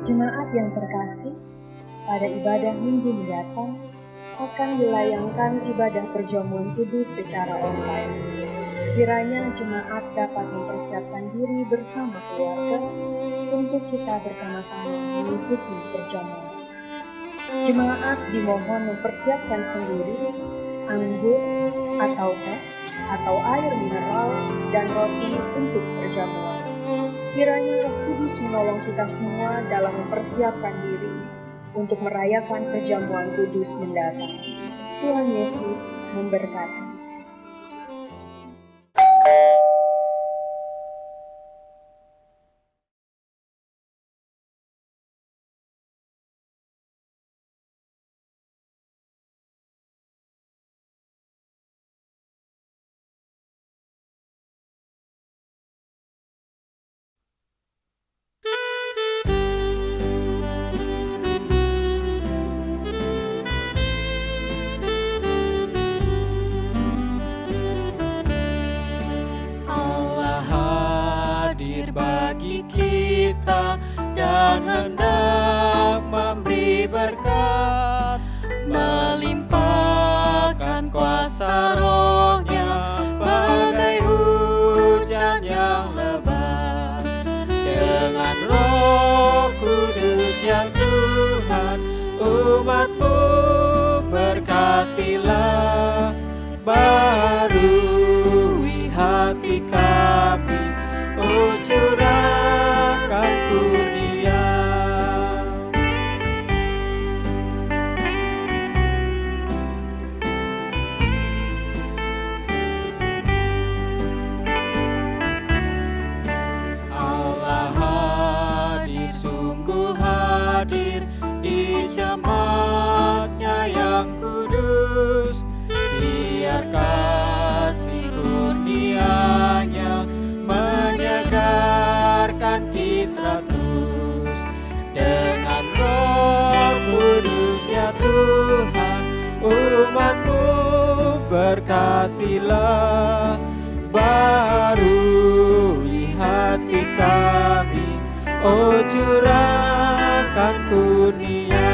Jemaat yang terkasih, pada ibadah minggu mendatang akan dilayangkan ibadah perjamuan kudus secara online. Kiranya jemaat dapat mempersiapkan diri bersama keluarga untuk kita bersama-sama mengikuti perjamuan. Jemaat dimohon mempersiapkan sendiri anggur atau teh atau air mineral dan roti untuk perjamuan. Kiranya Roh Kudus menolong kita semua dalam mempersiapkan diri untuk merayakan perjamuan kudus mendatang. Tuhan Yesus memberkati. Bagi kita dan hendak memberi berkat, melimpahkan kuasa Roh-Nya bagai hujan yang lebat. Dengan Roh Kudus ya Tuhan, umat-Mu berkatilah, barui hati kami, curahkan kurnia. Allah hadir, sungguh hadir di jemaat-Nya yang kudus. Biar kasih kurnia-Nya menyegarkan kita terus. Dengan Roh Kudus ya Tuhan, umat-Mu berkatilah, oh curahkan kurnia.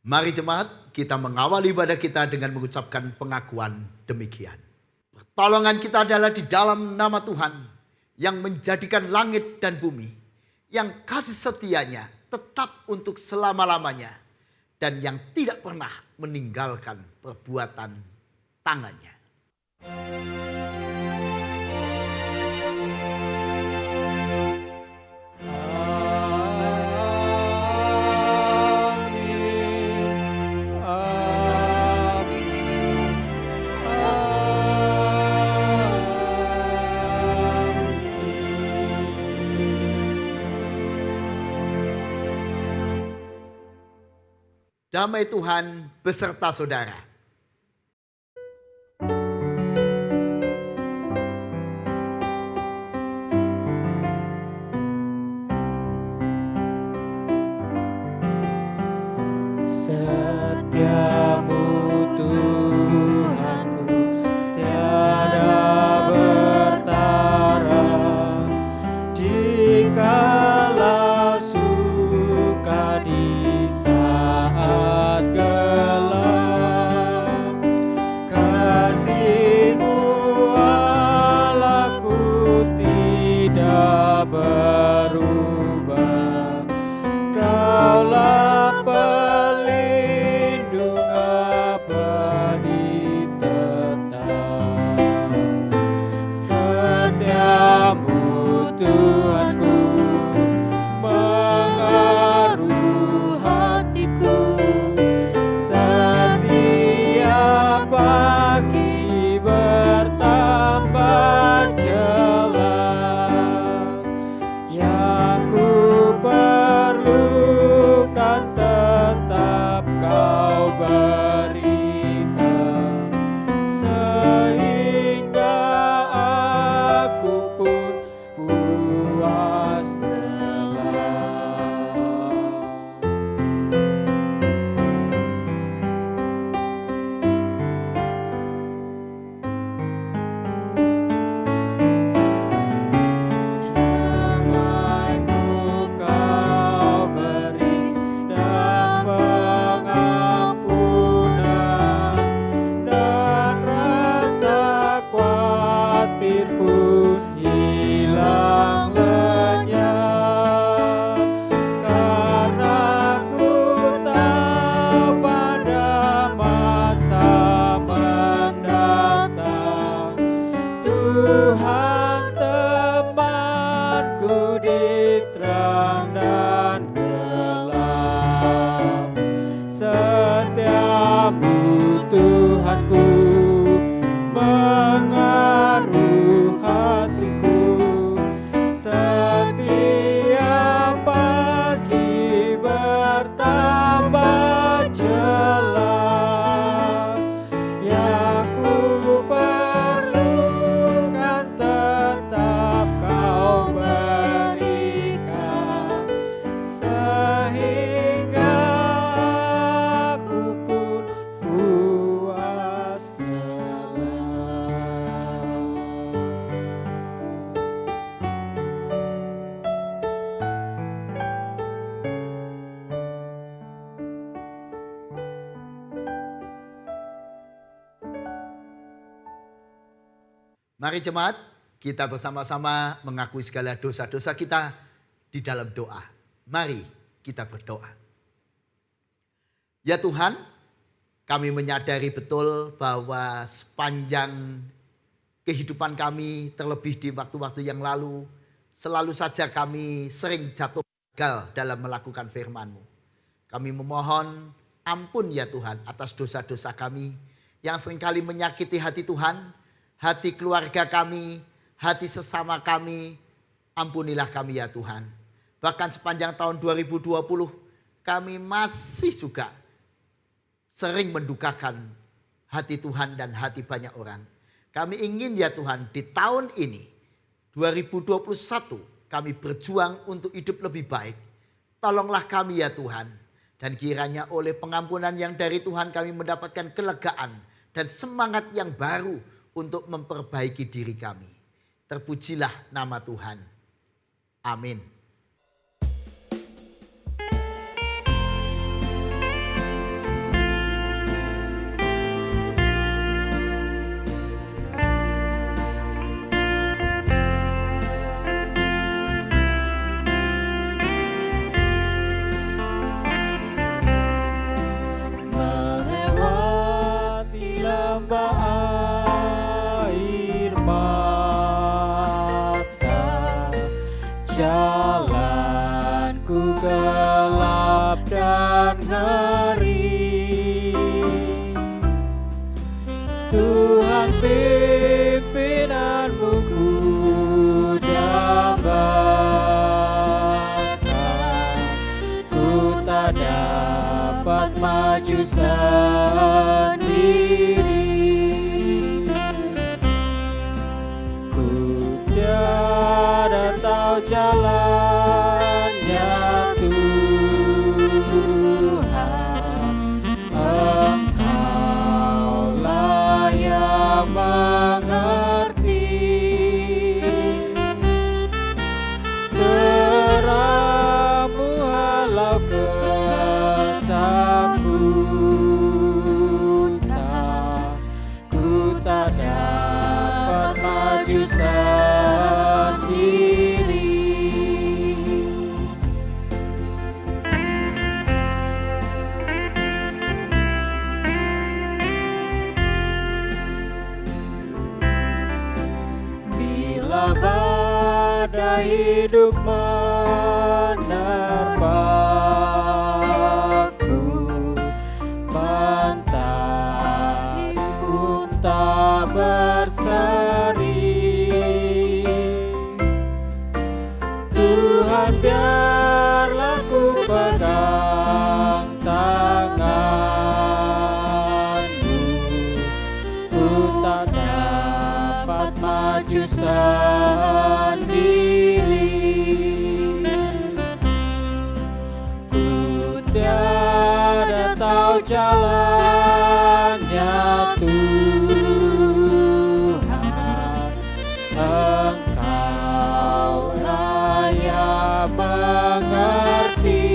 Mari jemaat, kita mengawali ibadah kita dengan mengucapkan pengakuan demikian. Pertolongan kita adalah di dalam nama Tuhan yang menjadikan langit dan bumi, yang kasih setianya tetap untuk selama-lamanya, dan yang tidak pernah meninggalkan perbuatan tangannya. Damai Tuhan beserta saudara. Setiamu Tuhanku tiada bertara, dikala suka di saat gelap. Kasih-Mu Allahku tidak berubah. Kaulah pelindung abadi tetap. Setiamu Tuhanku mengaruh hatiku. Setiap pagi bertambah jelas. Yang ku perlukan tetap Kau berikan, sehingga aku pun puas lelah. Damai-Mu Kau beri dan pengampunan, dan rasa khawatir pun hilang lenyap. Karena ku tahu pada masa mendatang Tuhan temanku di terang dan gelap. Setiamu Tuhanku mengaruh hatiku. Setiap pagi bertambah jelas. Yang ku perlukan tetap Kau berikan, sehingga aku pun puas lelah. Mari jemaat, kita bersama-sama mengakui segala dosa-dosa kita di dalam doa. Mari kita berdoa. Ya Tuhan, kami menyadari betul bahwa sepanjang kehidupan kami, terlebih di waktu-waktu yang lalu, selalu saja kami sering jatuh gagal dalam melakukan firman-Mu. Kami memohon ampun ya Tuhan atas dosa-dosa kami yang seringkali menyakiti hati Tuhan, hati keluarga kami, hati sesama kami. Ampunilah kami ya Tuhan. Bahkan sepanjang tahun 2020 kami masih juga sering mendukakan hati Tuhan dan hati banyak orang. Kami ingin ya Tuhan di tahun ini 2021 kami berjuang untuk hidup lebih baik. Tolonglah kami ya Tuhan. Dan kiranya oleh pengampunan yang dari Tuhan kami mendapatkan kelegaan dan semangat yang baru untuk memperbaiki diri kami. Terpujilah nama Tuhan. Amin. Melewati lembah air mata, jalanku gelap dan ngeri. Tuhan pimpinanmu ku dambakan, ku tak dapat maju sendiri. Ku tiada tahu jalannya Tuhan, Engkaulah yang mengerti. Terangmu halau ketakutan, ku tak dapat maju sendiri. Bila badai hidup menerpaku, mentari pun tak berseri. Tuhan biarlah ku pegang tangan-Mu, ku tak dapat maju sendiri. Ku tiada tahu jalannya Tuhan, Engkaulah yang mengerti.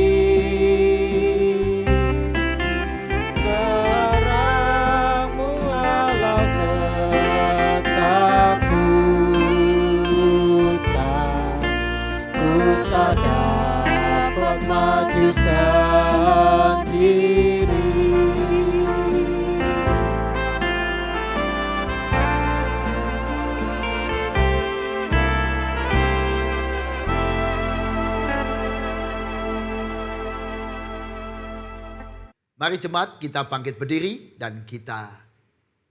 Terangmu halau ketakutan, ku tak dapat maju sendiri. Mari jemaat kita bangkit berdiri dan kita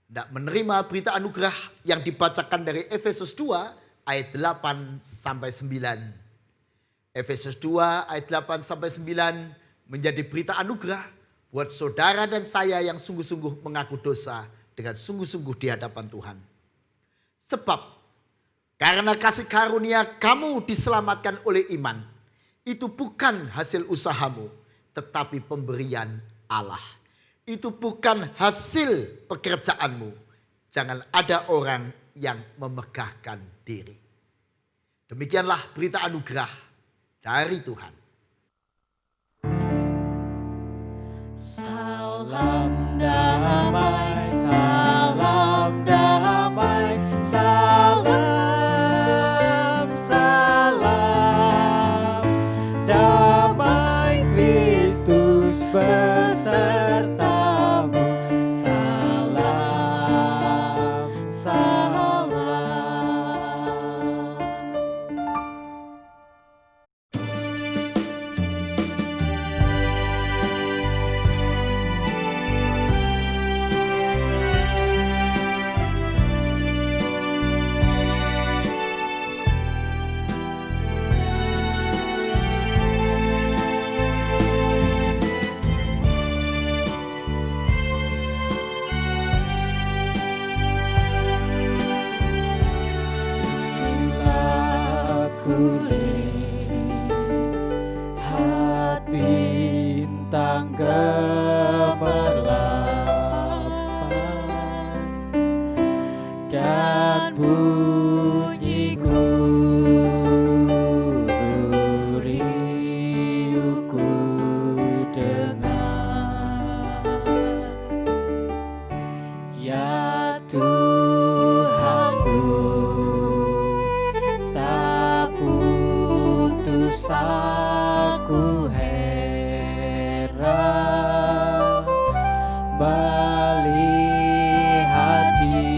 hendak menerima berita anugerah yang dibacakan dari Efesus 2 ayat 8 sampai 9. Efesus 2 ayat 8 sampai 9 menjadi berita anugerah buat saudara dan saya yang sungguh-sungguh mengaku dosa dengan sungguh-sungguh di hadapan Tuhan. Sebab karena kasih karunia kamu diselamatkan oleh iman. Itu bukan hasil usahamu, tetapi pemberian Allah. Itu bukan hasil pekerjaanmu. Jangan ada orang yang memegahkan diri. Demikianlah berita anugerah dari Tuhan. Salam damai, salam damai, salam, salam damai Kristus besertamu. Salam, salam. Bila ku lihat bintang gemerlapan dan bunyi guru riuhku dengar. Ya Tuhanku, tak putus aku heran melihat ciptaanmu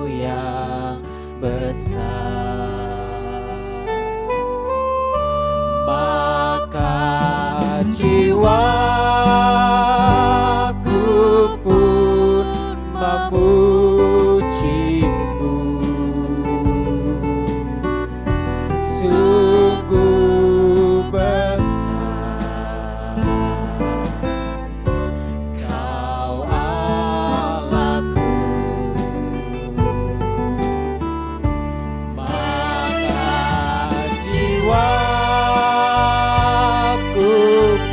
yang besar. Maka jiwaku pun memujimu, sungguh besar Kau Allahku. Maka jiwaku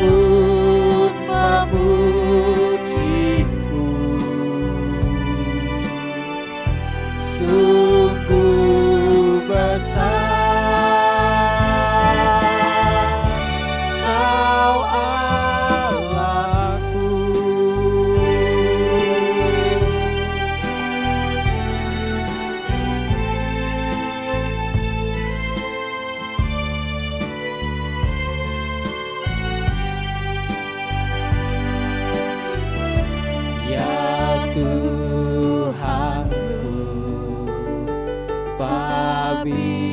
pun memujimu, sungguh besar Kau Allahku. Ya Tuhanku, apabila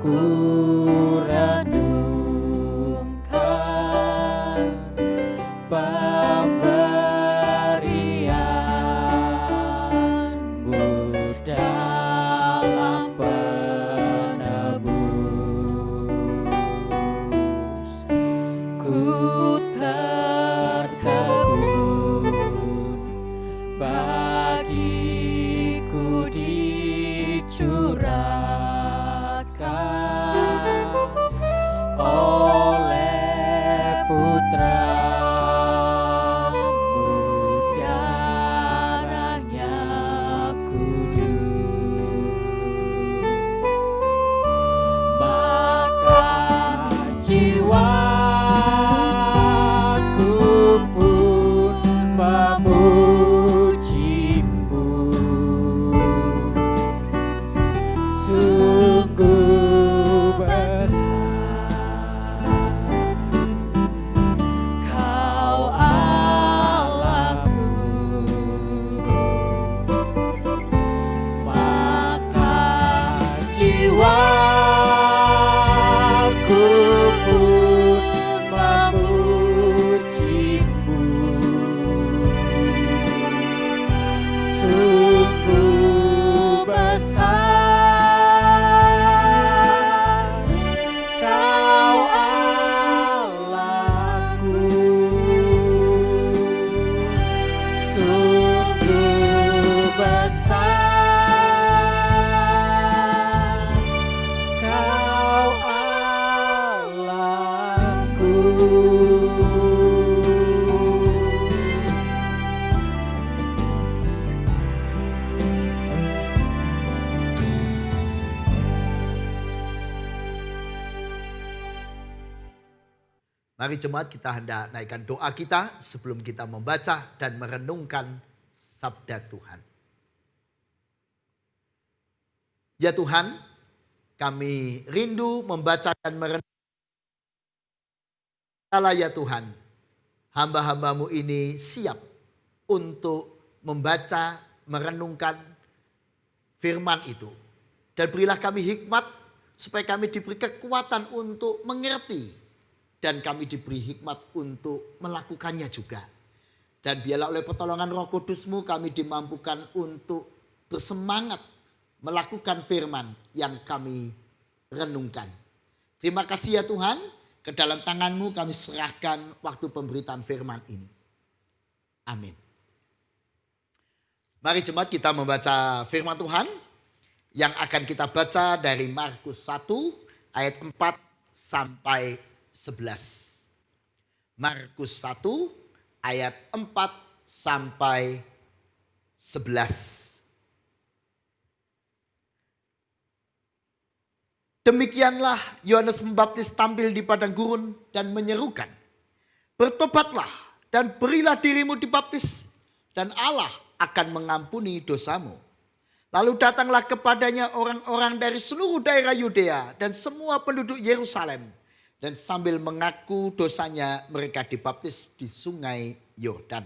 ku renungkan pemberianmu dalam penebus, ku tertegun bagiku dicurahkan oleh putramu, darahnya kudus. Maka jiwaku pun memujimu, sungguh besar Kau Allahku. Maka jiwaku pun memujimu, sungguh besar Kau Allahku, sungguh besar Kau Allahku. Mari jemaat kita hendak naikkan doa kita sebelum kita membaca dan merenungkan sabda Tuhan. Ya Tuhan, kami rindu membaca dan merenungkan. Ya Tuhan, hamba-hambamu ini siap untuk membaca, merenungkan firman itu. Dan berilah kami hikmat supaya kami diberi kekuatan untuk mengerti. Dan kami diberi hikmat untuk melakukannya juga. Dan biarlah oleh pertolongan Roh Kudus-Mu kami dimampukan untuk bersemangat melakukan firman yang kami renungkan. Terima kasih ya Tuhan, ke dalam tangan-Mu kami serahkan waktu pemberitaan firman ini. Amin. Mari jemaat kita membaca firman Tuhan yang akan kita baca dari Markus 1 ayat 4 sampai 11. Markus 1 ayat 4 sampai 11. Demikianlah Yohanes Pembaptis tampil di padang gurun dan menyerukan, "Bertobatlah dan berilah dirimu dibaptis, dan Allah akan mengampuni dosamu." Lalu datanglah kepadanya orang-orang dari seluruh daerah Yudea dan semua penduduk Yerusalem. Dan sambil mengaku dosanya mereka dibaptis di sungai Yordan.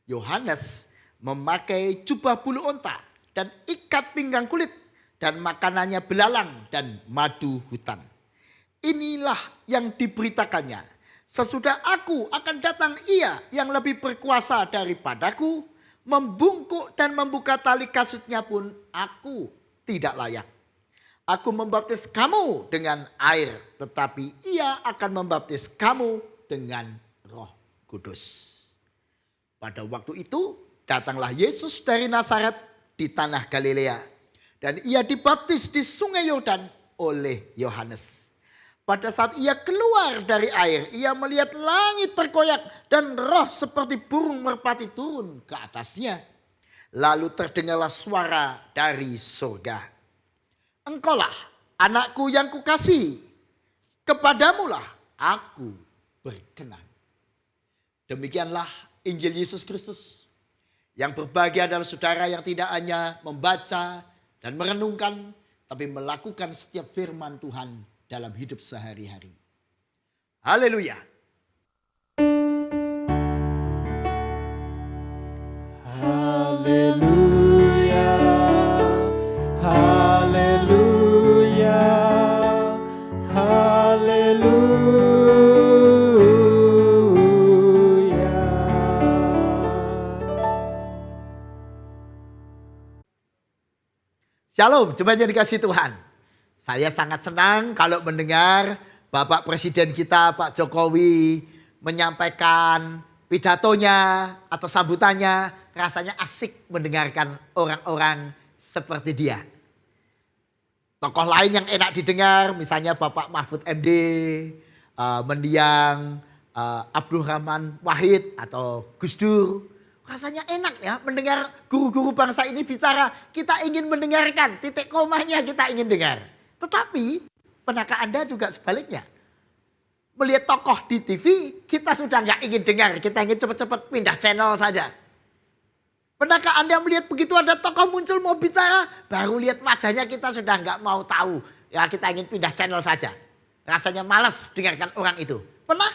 Yohanes memakai jubah bulu onta dan ikat pinggang kulit. Dan makanannya belalang dan madu hutan. Inilah yang diberitakannya. Sesudah aku akan datang ia yang lebih berkuasa daripadaku. Membungkuk dan membuka tali kasutnya pun aku tidak layak. Aku membaptis kamu dengan air, tetapi ia akan membaptis kamu dengan Roh Kudus. Pada waktu itu datanglah Yesus dari Nazaret di tanah Galilea. Dan ia dibaptis di sungai Yordan oleh Yohanes. Pada saat ia keluar dari air, ia melihat langit terkoyak dan roh seperti burung merpati turun ke atasnya. Lalu terdengarlah suara dari surga. "Engkaulah anakku yang kukasihi, kepadamulah aku berkenan." Demikianlah Injil Yesus Kristus. Yang berbahagia adalah saudara yang tidak hanya membaca dan merenungkan, tapi melakukan setiap firman Tuhan dalam hidup sehari-hari. Haleluya. Haleluya, haleluya, haleluya. Shalom, jemaat yang dikasihi Tuhan. Saya sangat senang kalau mendengar Bapak Presiden kita Pak Jokowi menyampaikan pidatonya atau sambutannya. Rasanya asik mendengarkan orang-orang seperti dia. Tokoh lain yang enak didengar misalnya Bapak Mahfud MD, mendiang Abdul Rahman Wahid atau Gus Dur. Rasanya enak ya mendengar guru-guru bangsa ini bicara. Kita ingin mendengarkan, titik komanya kita ingin dengar. Tetapi pernahkah Anda juga sebaliknya? Melihat tokoh di TV, kita sudah nggak ingin dengar. Kita ingin cepat-cepat pindah channel saja. Pernahkah Anda melihat begitu ada tokoh muncul mau bicara, baru lihat wajahnya kita sudah nggak mau tahu. Ya kita ingin pindah channel saja. Rasanya malas dengarkan orang itu. Pernah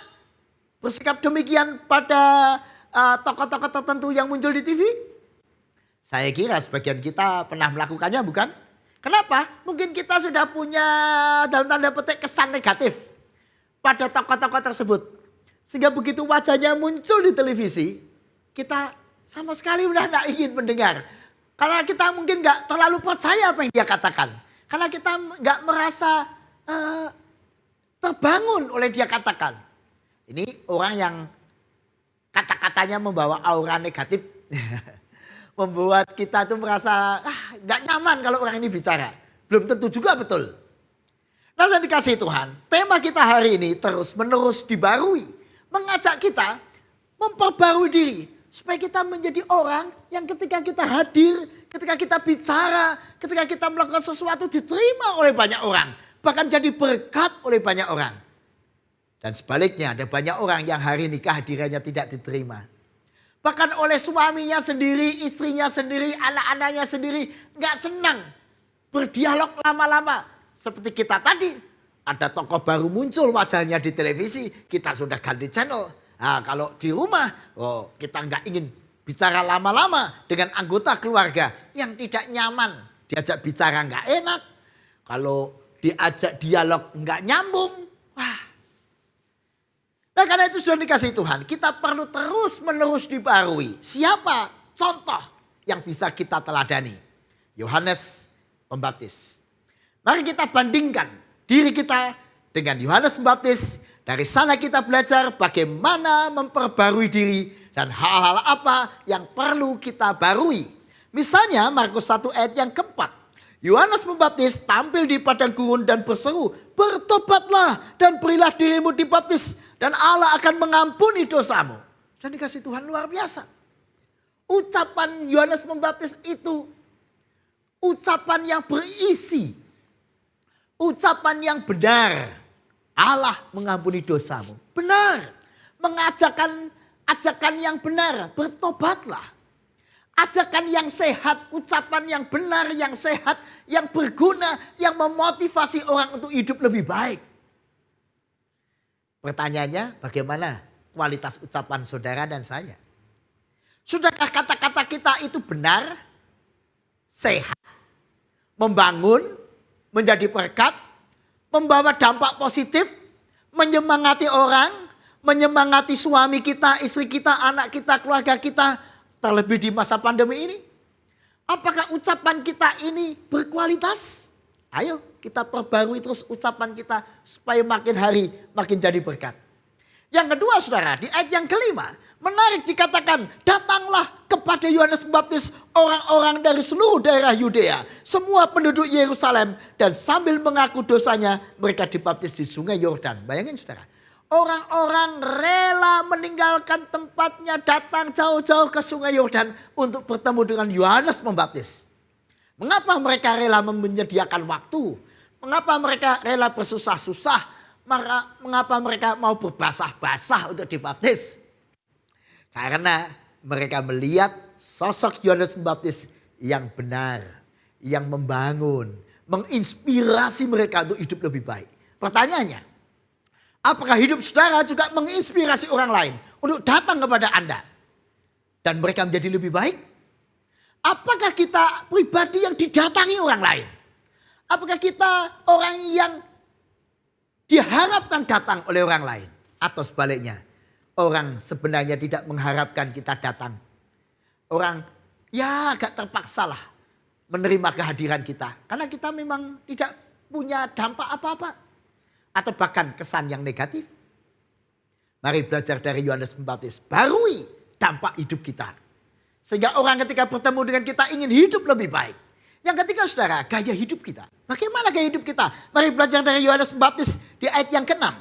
bersikap demikian pada tokoh-tokoh tertentu yang muncul di TV? Saya kira sebagian kita pernah melakukannya, bukan? Kenapa? Mungkin kita sudah punya dalam tanda petik kesan negatif pada tokoh-tokoh tersebut. Sehingga begitu wajahnya muncul di televisi, kita sama sekali udah gak ingin mendengar. Karena kita mungkin gak terlalu percaya apa yang dia katakan. Karena kita gak merasa terbangun oleh dia katakan. Ini orang yang kata-katanya membawa aura negatif. Membuat kita tuh merasa gak nyaman kalau orang ini bicara. Belum tentu juga betul. Nah, yang dikasihi Tuhan, tema kita hari ini terus menerus dibarui. Mengajak kita memperbarui diri. Supaya kita menjadi orang yang ketika kita hadir, ketika kita bicara, ketika kita melakukan sesuatu diterima oleh banyak orang. Bahkan jadi berkat oleh banyak orang. Dan sebaliknya ada banyak orang yang hari ini kehadirannya tidak diterima. Bahkan oleh suaminya sendiri, istrinya sendiri, anak-anaknya sendiri gak senang berdialog lama-lama. Seperti kita tadi, ada tokoh baru muncul wajahnya di televisi, kita sudah ganti channel. Nah, kalau di rumah, kita nggak ingin bicara lama-lama dengan anggota keluarga yang tidak nyaman. Diajak bicara nggak enak. Kalau diajak dialog nggak nyambung. Wah. Nah, karena itu sudah dikasih Tuhan, kita perlu terus-menerus dibarui. Siapa contoh yang bisa kita teladani? Yohanes Pembaptis. Mari kita bandingkan diri kita dengan Yohanes Pembaptis. Dari sana kita belajar bagaimana memperbarui diri dan hal-hal apa yang perlu kita barui. Misalnya Markus 1 ayat yang keempat. Yohanes Pembaptis tampil di padang gurun dan berseru, "Bertobatlah dan berilah dirimu dibaptis dan Allah akan mengampuni dosamu." Dan dikasih Tuhan luar biasa. Ucapan Yohanes Pembaptis itu ucapan yang berisi, ucapan yang benar. Allah mengampuni dosamu. Benar. Ajakan yang benar, bertobatlah. Ajakan yang sehat, ucapan yang benar, yang sehat, yang berguna, yang memotivasi orang untuk hidup lebih baik. Pertanyaannya, bagaimana kualitas ucapan saudara dan saya? Sudahkah kata-kata kita itu benar, sehat, membangun, menjadi berkat, membawa dampak positif, menyemangati orang, menyemangati suami kita, istri kita, anak kita, keluarga kita, terlebih di masa pandemi ini? Apakah ucapan kita ini berkualitas? Ayo kita perbarui terus ucapan kita supaya makin hari makin jadi berkat. Yang kedua saudara, di ayat yang kelima, menarik dikatakan, "Datanglah kepada Yohanes Pembaptis orang-orang dari seluruh daerah Yudea, semua penduduk Yerusalem, dan sambil mengaku dosanya mereka dibaptis di sungai Yordan." Bayangin saudara, orang-orang rela meninggalkan tempatnya, datang jauh-jauh ke sungai Yordan untuk bertemu dengan Yohanes Pembaptis. Mengapa mereka rela menyediakan waktu? Mengapa mereka rela bersusah-susah? Mengapa mereka mau berbasah-basah untuk dibaptis? Karena mereka melihat sosok Yohanes Pembaptis yang benar, yang membangun, menginspirasi mereka untuk hidup lebih baik. Pertanyaannya, apakah hidup saudara juga menginspirasi orang lain untuk datang kepada Anda dan mereka menjadi lebih baik? Apakah kita pribadi yang didatangi orang lain? Apakah kita orang yang diharapkan datang oleh orang lain? Atau sebaliknya, orang sebenarnya tidak mengharapkan kita datang. Orang ya agak terpaksa lah menerima kehadiran kita. Karena kita memang tidak punya dampak apa-apa. Atau bahkan kesan yang negatif. Mari belajar dari Yohanes Pembaptis. Barui dampak hidup kita. Sehingga orang ketika bertemu dengan kita ingin hidup lebih baik. Yang ketiga saudara, gaya hidup kita. Bagaimana gaya hidup kita? Mari belajar dari Yohanes Pembaptis di ayat yang ke-6.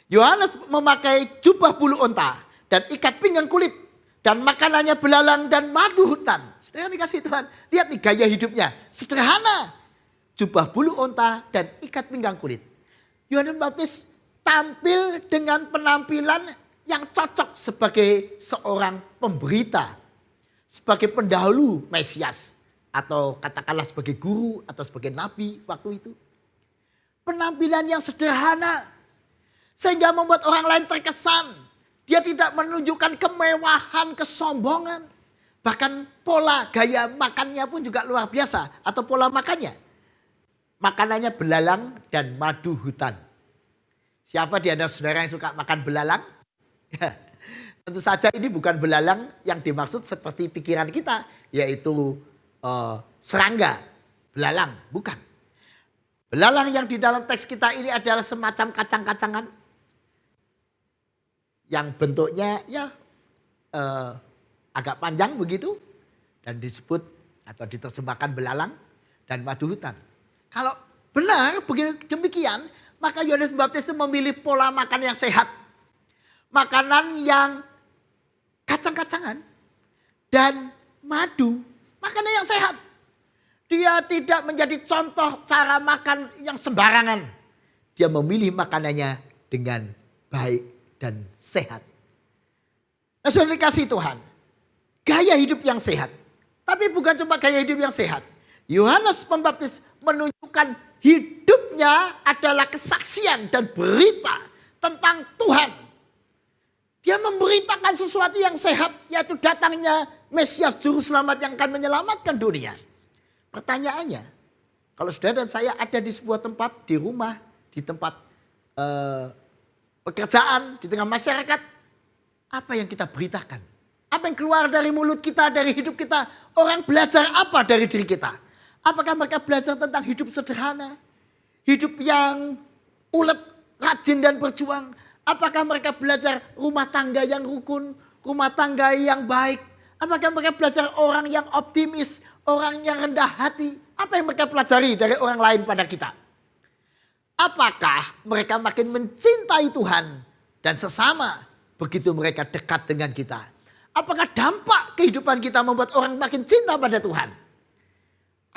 Yohanes memakai jubah bulu onta dan ikat pinggang kulit. Dan makanannya belalang dan madu hutan. Saudara dikasih Tuhan. Lihat nih gaya hidupnya. Sederhana. Jubah bulu onta dan ikat pinggang kulit. Yohanes Pembaptis tampil dengan penampilan yang cocok sebagai seorang pemberita. Sebagai pendahulu Mesias. Atau katakanlah sebagai guru atau sebagai nabi waktu itu. Penampilan yang sederhana. Sehingga membuat orang lain terkesan. Dia tidak menunjukkan kemewahan, kesombongan. Bahkan pola gaya makannya pun juga luar biasa. Atau pola makannya. Makanannya belalang dan madu hutan. Siapa di antara saudara yang suka makan belalang? Tentu saja ini bukan belalang yang dimaksud seperti pikiran kita. Yaitu serangga, belalang. Bukan. Belalang yang di dalam teks kita ini adalah semacam kacang-kacangan. Yang bentuknya ya agak panjang begitu. Dan disebut atau diterjemahkan belalang dan madu hutan. Kalau benar begini demikian, maka Yohanes Pembaptis itu memilih pola makan yang sehat. Makanan yang kacang-kacangan dan madu, makanan yang sehat. Dia tidak menjadi contoh cara makan yang sembarangan. Dia memilih makanannya dengan baik dan sehat. Nah sudah dikasih Tuhan, gaya hidup yang sehat. Tapi bukan cuma gaya hidup yang sehat. Yohanes Pembaptis menunjukkan hidupnya adalah kesaksian dan berita tentang Tuhan. Dia memberitakan sesuatu yang sehat, yaitu datangnya Mesias Juru Selamat yang akan menyelamatkan dunia. Pertanyaannya, kalau saudara dan saya ada di sebuah tempat, di rumah, di tempat pekerjaan, di tengah masyarakat, apa yang kita beritakan? Apa yang keluar dari mulut kita, dari hidup kita? Orang belajar apa dari diri kita? Apakah mereka belajar tentang hidup sederhana? Hidup yang ulet, rajin dan berjuang? Apakah mereka belajar rumah tangga yang rukun? Rumah tangga yang baik? Apakah mereka belajar orang yang optimis? Orang yang rendah hati? Apa yang mereka pelajari dari orang lain pada kita? Apakah mereka makin mencintai Tuhan dan sesama begitu mereka dekat dengan kita? Apakah dampak kehidupan kita membuat orang makin cinta pada Tuhan?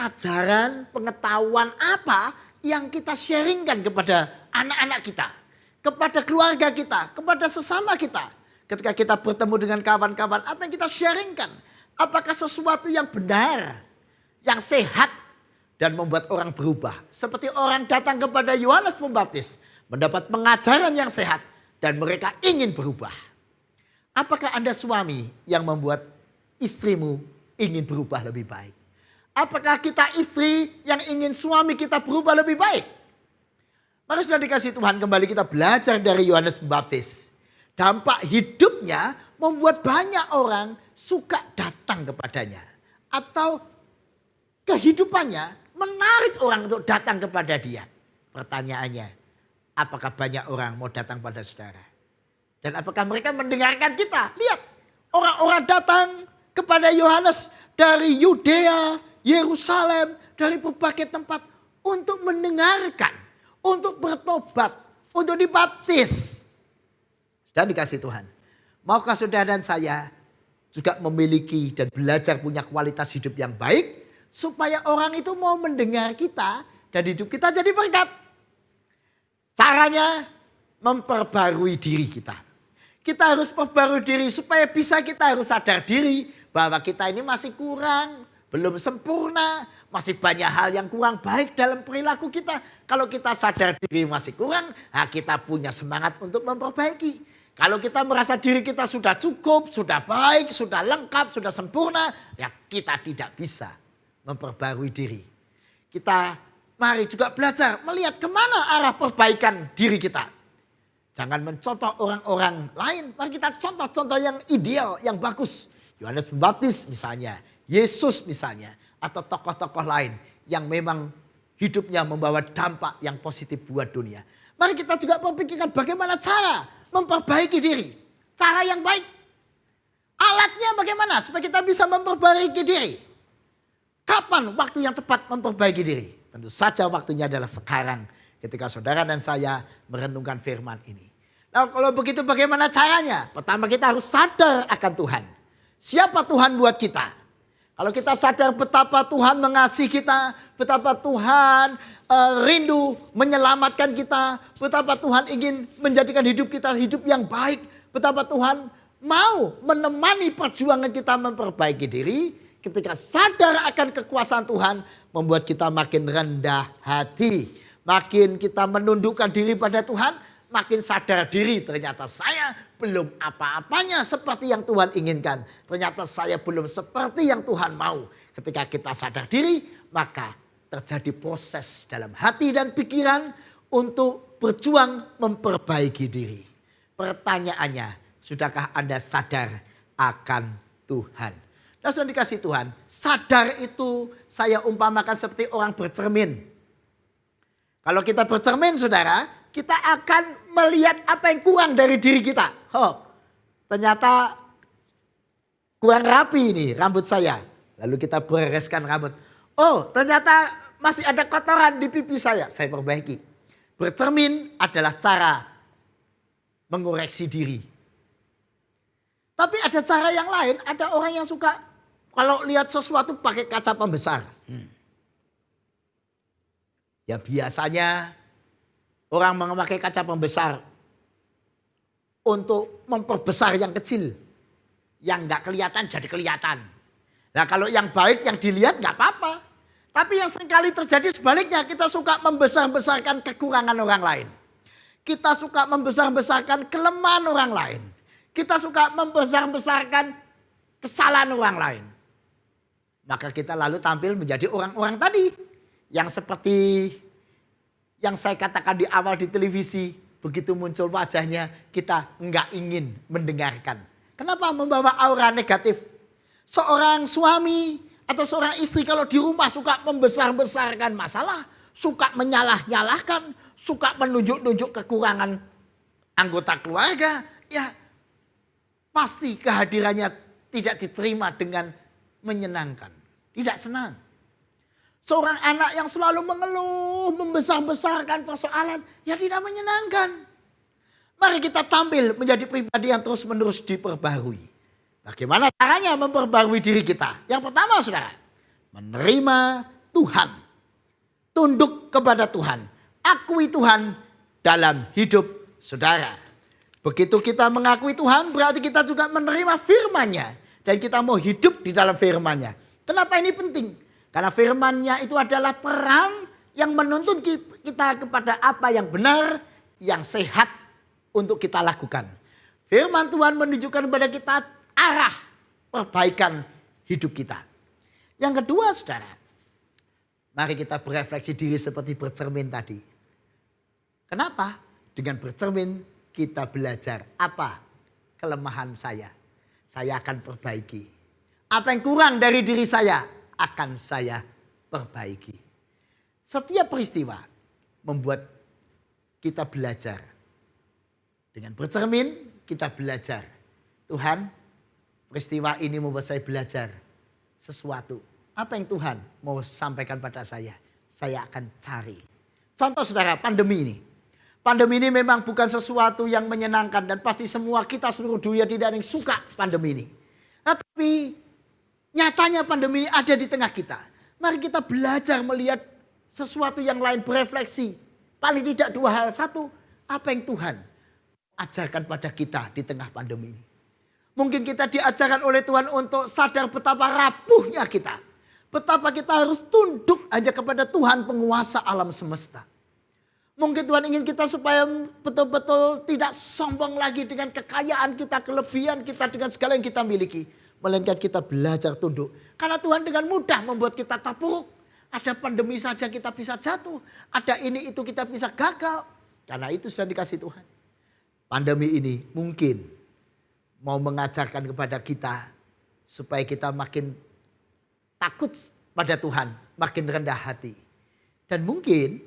Ajaran, pengetahuan apa yang kita sharingkan kepada anak-anak kita, kepada keluarga kita, kepada sesama kita. Ketika kita bertemu dengan kawan-kawan, apa yang kita sharingkan? Apakah sesuatu yang benar, yang sehat, dan membuat orang berubah? Seperti orang datang kepada Yohanes Pembaptis, mendapat pengajaran yang sehat, dan mereka ingin berubah. Apakah Anda suami yang membuat istrimu ingin berubah lebih baik? Apakah kita istri yang ingin suami kita berubah lebih baik? Mari sudah dikasih Tuhan, kembali kita belajar dari Yohanes Pembaptis. Dampak hidupnya membuat banyak orang suka datang kepadanya. Atau kehidupannya menarik orang untuk datang kepada dia. Pertanyaannya, apakah banyak orang mau datang pada saudara? Dan apakah mereka mendengarkan kita? Lihat, orang-orang datang kepada Yohanes dari Yudea, Yerusalem, dari berbagai tempat untuk mendengarkan, untuk bertobat, untuk dibaptis. Dan dikasih Tuhan, maukah saudara dan saya juga memiliki dan belajar punya kualitas hidup yang baik, supaya orang itu mau mendengar kita dan hidup kita jadi berkat. Caranya memperbarui diri kita. Kita harus perbarui diri supaya bisa, kita harus sadar diri bahwa kita ini masih kurang, belum sempurna, masih banyak hal yang kurang baik dalam perilaku kita. Kalau kita sadar diri masih kurang, kita punya semangat untuk memperbaiki. Kalau kita merasa diri kita sudah cukup, sudah baik, sudah lengkap, sudah sempurna, ya kita tidak bisa memperbarui diri. Kita mari juga belajar melihat kemana arah perbaikan diri kita. Jangan mencontoh orang-orang lain, mari kita contoh-contoh yang ideal, yang bagus. Yohanes Pembaptis misalnya, Yesus misalnya, atau tokoh-tokoh lain yang memang hidupnya membawa dampak yang positif buat dunia. Mari kita juga memikirkan bagaimana cara memperbaiki diri. Cara yang baik. Alatnya bagaimana supaya kita bisa memperbaiki diri. Kapan waktu yang tepat memperbaiki diri? Tentu saja waktunya adalah sekarang. Ketika saudara dan saya merenungkan firman ini. Nah, kalau begitu bagaimana caranya? Pertama kita harus sadar akan Tuhan. Siapa Tuhan buat kita? Kalau kita sadar betapa Tuhan mengasihi kita, betapa Tuhan rindu menyelamatkan kita, betapa Tuhan ingin menjadikan hidup kita hidup yang baik, betapa Tuhan mau menemani perjuangan kita memperbaiki diri. Ketika sadar akan kekuasaan Tuhan, membuat kita makin rendah hati, makin kita menundukkan diri pada Tuhan, makin sadar diri ternyata saya belum apa-apanya seperti yang Tuhan inginkan. Ternyata saya belum seperti yang Tuhan mau. Ketika kita sadar diri, maka terjadi proses dalam hati dan pikiran untuk berjuang memperbaiki diri. Pertanyaannya, sudahkah Anda sadar akan Tuhan? Nah, sudah dikasih Tuhan, sadar itu saya umpamakan seperti orang bercermin. Kalau kita bercermin saudara, kita akan melihat apa yang kurang dari diri kita. Oh, ternyata kurang rapi ini rambut saya. Lalu kita bereskan rambut. Oh, ternyata masih ada kotoran di pipi saya perbaiki. Bercermin adalah cara mengoreksi diri. Tapi ada cara yang lain, ada orang yang suka kalau lihat sesuatu pakai kaca pembesar. Ya biasanya orang memakai kaca pembesar untuk memperbesar yang kecil. Yang nggak kelihatan jadi kelihatan. Nah kalau yang baik yang dilihat nggak apa-apa. Tapi yang seringkali terjadi sebaliknya, kita suka membesar-besarkan kekurangan orang lain. Kita suka membesar-besarkan kelemahan orang lain. Kita suka membesar-besarkan kesalahan orang lain. Maka kita lalu tampil menjadi orang-orang tadi. Yang seperti yang saya katakan di awal di televisi. Begitu muncul wajahnya kita nggak ingin mendengarkan. Kenapa? Membawa aura negatif. Seorang suami atau seorang istri kalau di rumah suka membesar-besarkan masalah. Suka menyalah-nyalahkan. Suka menunjuk-nunjuk kekurangan anggota keluarga. Ya pasti kehadirannya tidak diterima dengan menyenangkan. Tidak senang. Seorang anak yang selalu mengeluh, membesar-besarkan persoalan, ya tidak menyenangkan. Mari kita tampil menjadi pribadi yang terus-menerus diperbarui. Bagaimana caranya memperbarui diri kita? Yang pertama saudara, menerima Tuhan. Tunduk kepada Tuhan. Akui Tuhan dalam hidup saudara. Begitu kita mengakui Tuhan berarti kita juga menerima firman-Nya. Dan kita mau hidup di dalam firman-Nya. Kenapa ini penting? Karena firman-Nya itu adalah terang yang menuntun kita kepada apa yang benar, yang sehat untuk kita lakukan. Firman Tuhan menunjukkan kepada kita arah perbaikan hidup kita. Yang kedua saudara, mari kita berefleksi diri seperti bercermin tadi. Kenapa? Dengan bercermin kita belajar apa kelemahan saya akan perbaiki. Apa yang kurang dari diri saya akan saya perbaiki. Setiap peristiwa membuat kita belajar. Dengan bercermin kita belajar. Tuhan, peristiwa ini membuat saya belajar sesuatu. Apa yang Tuhan mau sampaikan pada saya akan cari. Contoh saudara, pandemi ini. Pandemi ini memang bukan sesuatu yang menyenangkan dan pasti semua kita seluruh dunia tidak ada yang suka pandemi ini. Tapi nyatanya pandemi ini ada di tengah kita. Mari kita belajar melihat sesuatu yang lain, berefleksi. Paling tidak dua hal. Satu, apa yang Tuhan ajarkan pada kita di tengah pandemi ini. Mungkin kita diajarkan oleh Tuhan untuk sadar betapa rapuhnya kita. Betapa kita harus tunduk hanya kepada Tuhan penguasa alam semesta. Mungkin Tuhan ingin kita supaya betul-betul tidak sombong lagi dengan kekayaan kita, kelebihan kita, dengan segala yang kita miliki. Melainkan kita belajar tunduk. Karena Tuhan dengan mudah membuat kita terpuruk. Ada pandemi saja kita bisa jatuh. Ada ini itu kita bisa gagal. Karena itu sudah dikasih Tuhan. Pandemi ini mungkin mau mengajarkan kepada kita. Supaya kita makin takut pada Tuhan. Makin rendah hati. Dan mungkin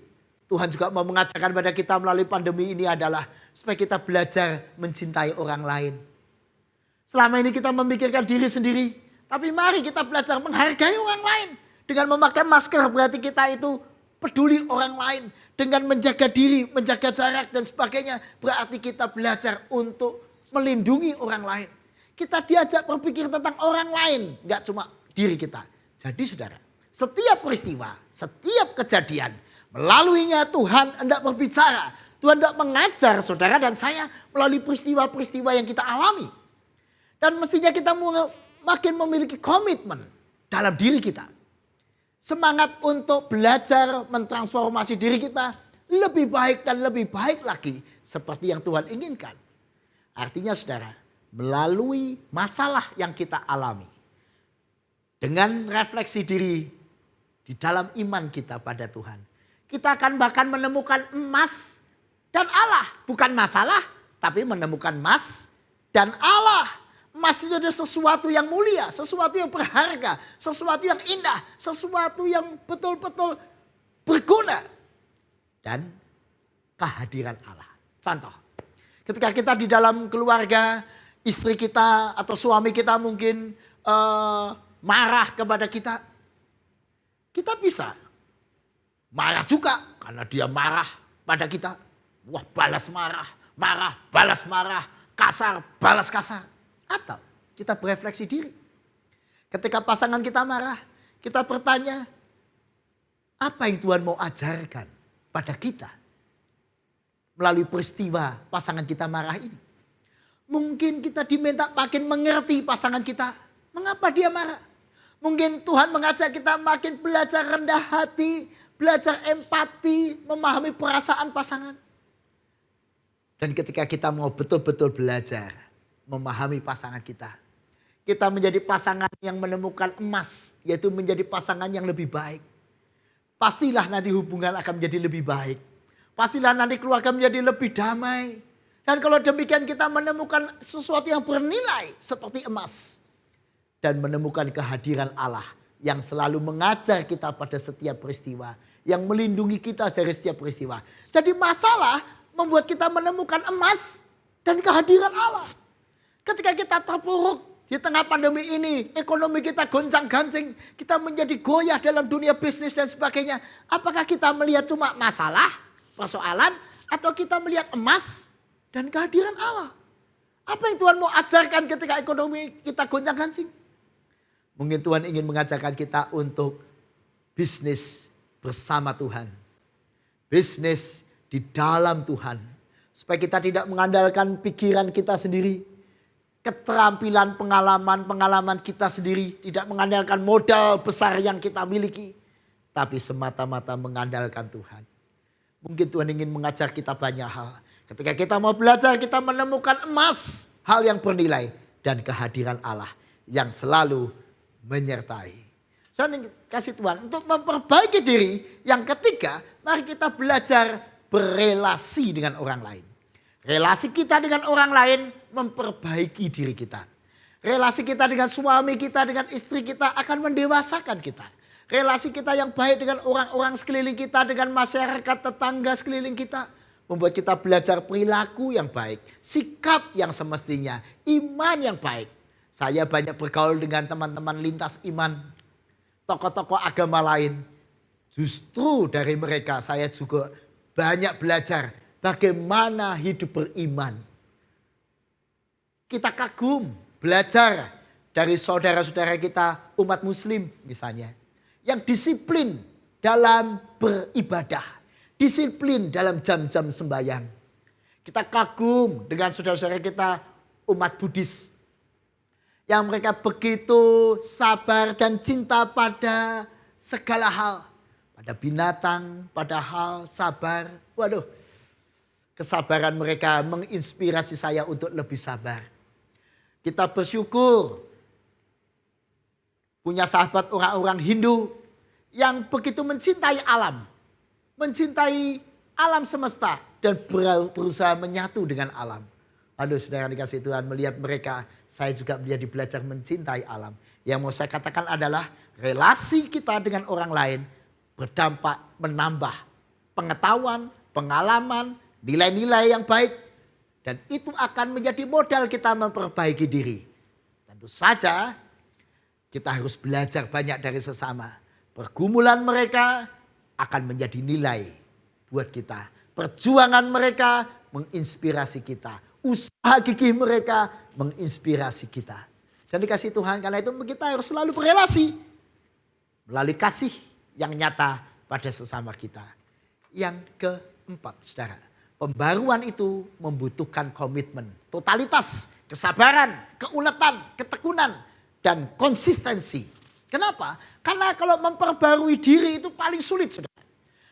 Tuhan juga mau mengajarkan pada kita melalui pandemi ini adalah. Supaya kita belajar mencintai orang lain. Selama ini kita memikirkan diri sendiri. Tapi mari kita belajar menghargai orang lain. Dengan memakai masker berarti kita itu peduli orang lain. Dengan menjaga diri, menjaga jarak dan sebagainya. Berarti kita belajar untuk melindungi orang lain. Kita diajak berpikir tentang orang lain. Gak cuma diri kita. Jadi saudara, setiap peristiwa, setiap kejadian. Melaluinya Tuhan hendak berbicara. Tuhan hendak mengajar saudara dan saya melalui peristiwa-peristiwa yang kita alami. Dan mestinya kita makin memiliki komitmen dalam diri kita. Semangat untuk belajar mentransformasi diri kita lebih baik dan lebih baik lagi seperti yang Tuhan inginkan. Artinya saudara, melalui masalah yang kita alami. Dengan refleksi diri di dalam iman kita pada Tuhan. Kita akan bahkan menemukan emas dan Allah. Bukan masalah, tapi menemukan emas dan Allah. Emas itu adalah sesuatu yang mulia, sesuatu yang berharga, sesuatu yang indah, sesuatu yang betul-betul berguna. Dan kehadiran Allah. Contoh, ketika kita di dalam keluarga, istri kita atau suami kita mungkin marah kepada kita. Kita bisa marah juga karena dia marah pada kita. Wah, balas marah, marah, balas marah, kasar, balas kasar. Atau kita berefleksi diri. Ketika pasangan kita marah, kita bertanya, apa yang Tuhan mau ajarkan pada kita melalui peristiwa pasangan kita marah ini? Mungkin kita diminta makin mengerti pasangan kita. Mengapa dia marah? Mungkin Tuhan mengajak kita makin belajar rendah hati, belajar empati, memahami perasaan pasangan. Dan ketika kita mau betul-betul belajar memahami pasangan kita. Kita menjadi pasangan yang menemukan emas, yaitu menjadi pasangan yang lebih baik. Pastilah nanti hubungan akan menjadi lebih baik. Pastilah nanti keluarga menjadi lebih damai. Dan kalau demikian kita menemukan sesuatu yang bernilai seperti emas. Dan menemukan kehadiran Allah yang selalu mengajar kita pada setiap peristiwa. Yang melindungi kita dari setiap peristiwa. Jadi masalah membuat kita menemukan emas dan kehadiran Allah. Ketika kita terpuruk, Di tengah pandemi ini, ekonomi kita goncang-gancing, kita menjadi goyah dalam dunia bisnis dan sebagainya. Apakah kita melihat cuma masalah, persoalan, atau kita melihat emas dan kehadiran Allah? Apa yang Tuhan mau ajarkan ketika ekonomi kita goncang-gancing? Mungkin Tuhan ingin mengajarkan kita untuk bisnis bersama Tuhan. Bisnis di dalam Tuhan. Supaya kita tidak mengandalkan pikiran kita sendiri. Keterampilan, pengalaman kita sendiri. Tidak mengandalkan modal besar yang kita miliki. Tapi semata-mata mengandalkan Tuhan. Mungkin Tuhan ingin mengajar kita banyak hal. Ketika kita mau belajar, kita menemukan emas. Hal yang bernilai. Dan kehadiran Allah yang selalu menyertai. Saya kasih Tuhan untuk memperbaiki diri. Yang ketiga, mari kita belajar berelasi dengan orang lain. Relasi kita dengan orang lain memperbaiki diri kita. Relasi kita dengan suami kita, dengan istri kita akan mendewasakan kita. Relasi kita yang baik dengan orang-orang sekeliling kita, dengan masyarakat tetangga sekeliling kita. Membuat kita belajar perilaku yang baik, sikap yang semestinya, iman yang baik. Saya banyak bergaul dengan teman-teman lintas iman, tokoh-tokoh agama lain. Justru dari mereka saya juga banyak belajar bagaimana hidup beriman. Kita kagum belajar dari saudara-saudara kita umat muslim misalnya. Yang disiplin dalam beribadah. Disiplin dalam jam-jam sembahyang. Kita kagum dengan saudara-saudara kita umat Buddhis. Yang mereka begitu sabar dan cinta pada segala hal. Pada binatang, pada hal sabar. Waduh, kesabaran mereka menginspirasi saya untuk lebih sabar. Kita bersyukur punya sahabat orang-orang Hindu yang begitu mencintai alam. Mencintai alam semesta dan berusaha menyatu dengan alam. Aduh, saudara dikasih Tuhan, melihat mereka, saya juga menjadi belajar mencintai alam. Yang mau saya katakan adalah relasi kita dengan orang lain berdampak menambah pengetahuan, pengalaman, nilai-nilai yang baik. Dan itu akan menjadi modal kita memperbaiki diri. Tentu saja kita harus belajar banyak dari sesama. Pergumulan mereka akan menjadi nilai buat kita. Perjuangan mereka menginspirasi kita. Usaha gigih mereka menginspirasi kita. Dan dikasih Tuhan, karena itu kita harus selalu berelasi. Melalui kasih yang nyata pada sesama kita. Yang keempat, saudara. Pembaruan itu membutuhkan komitmen, totalitas, kesabaran, keuletan, ketekunan, dan konsistensi. Kenapa? Karena kalau memperbarui diri itu paling sulit, saudara.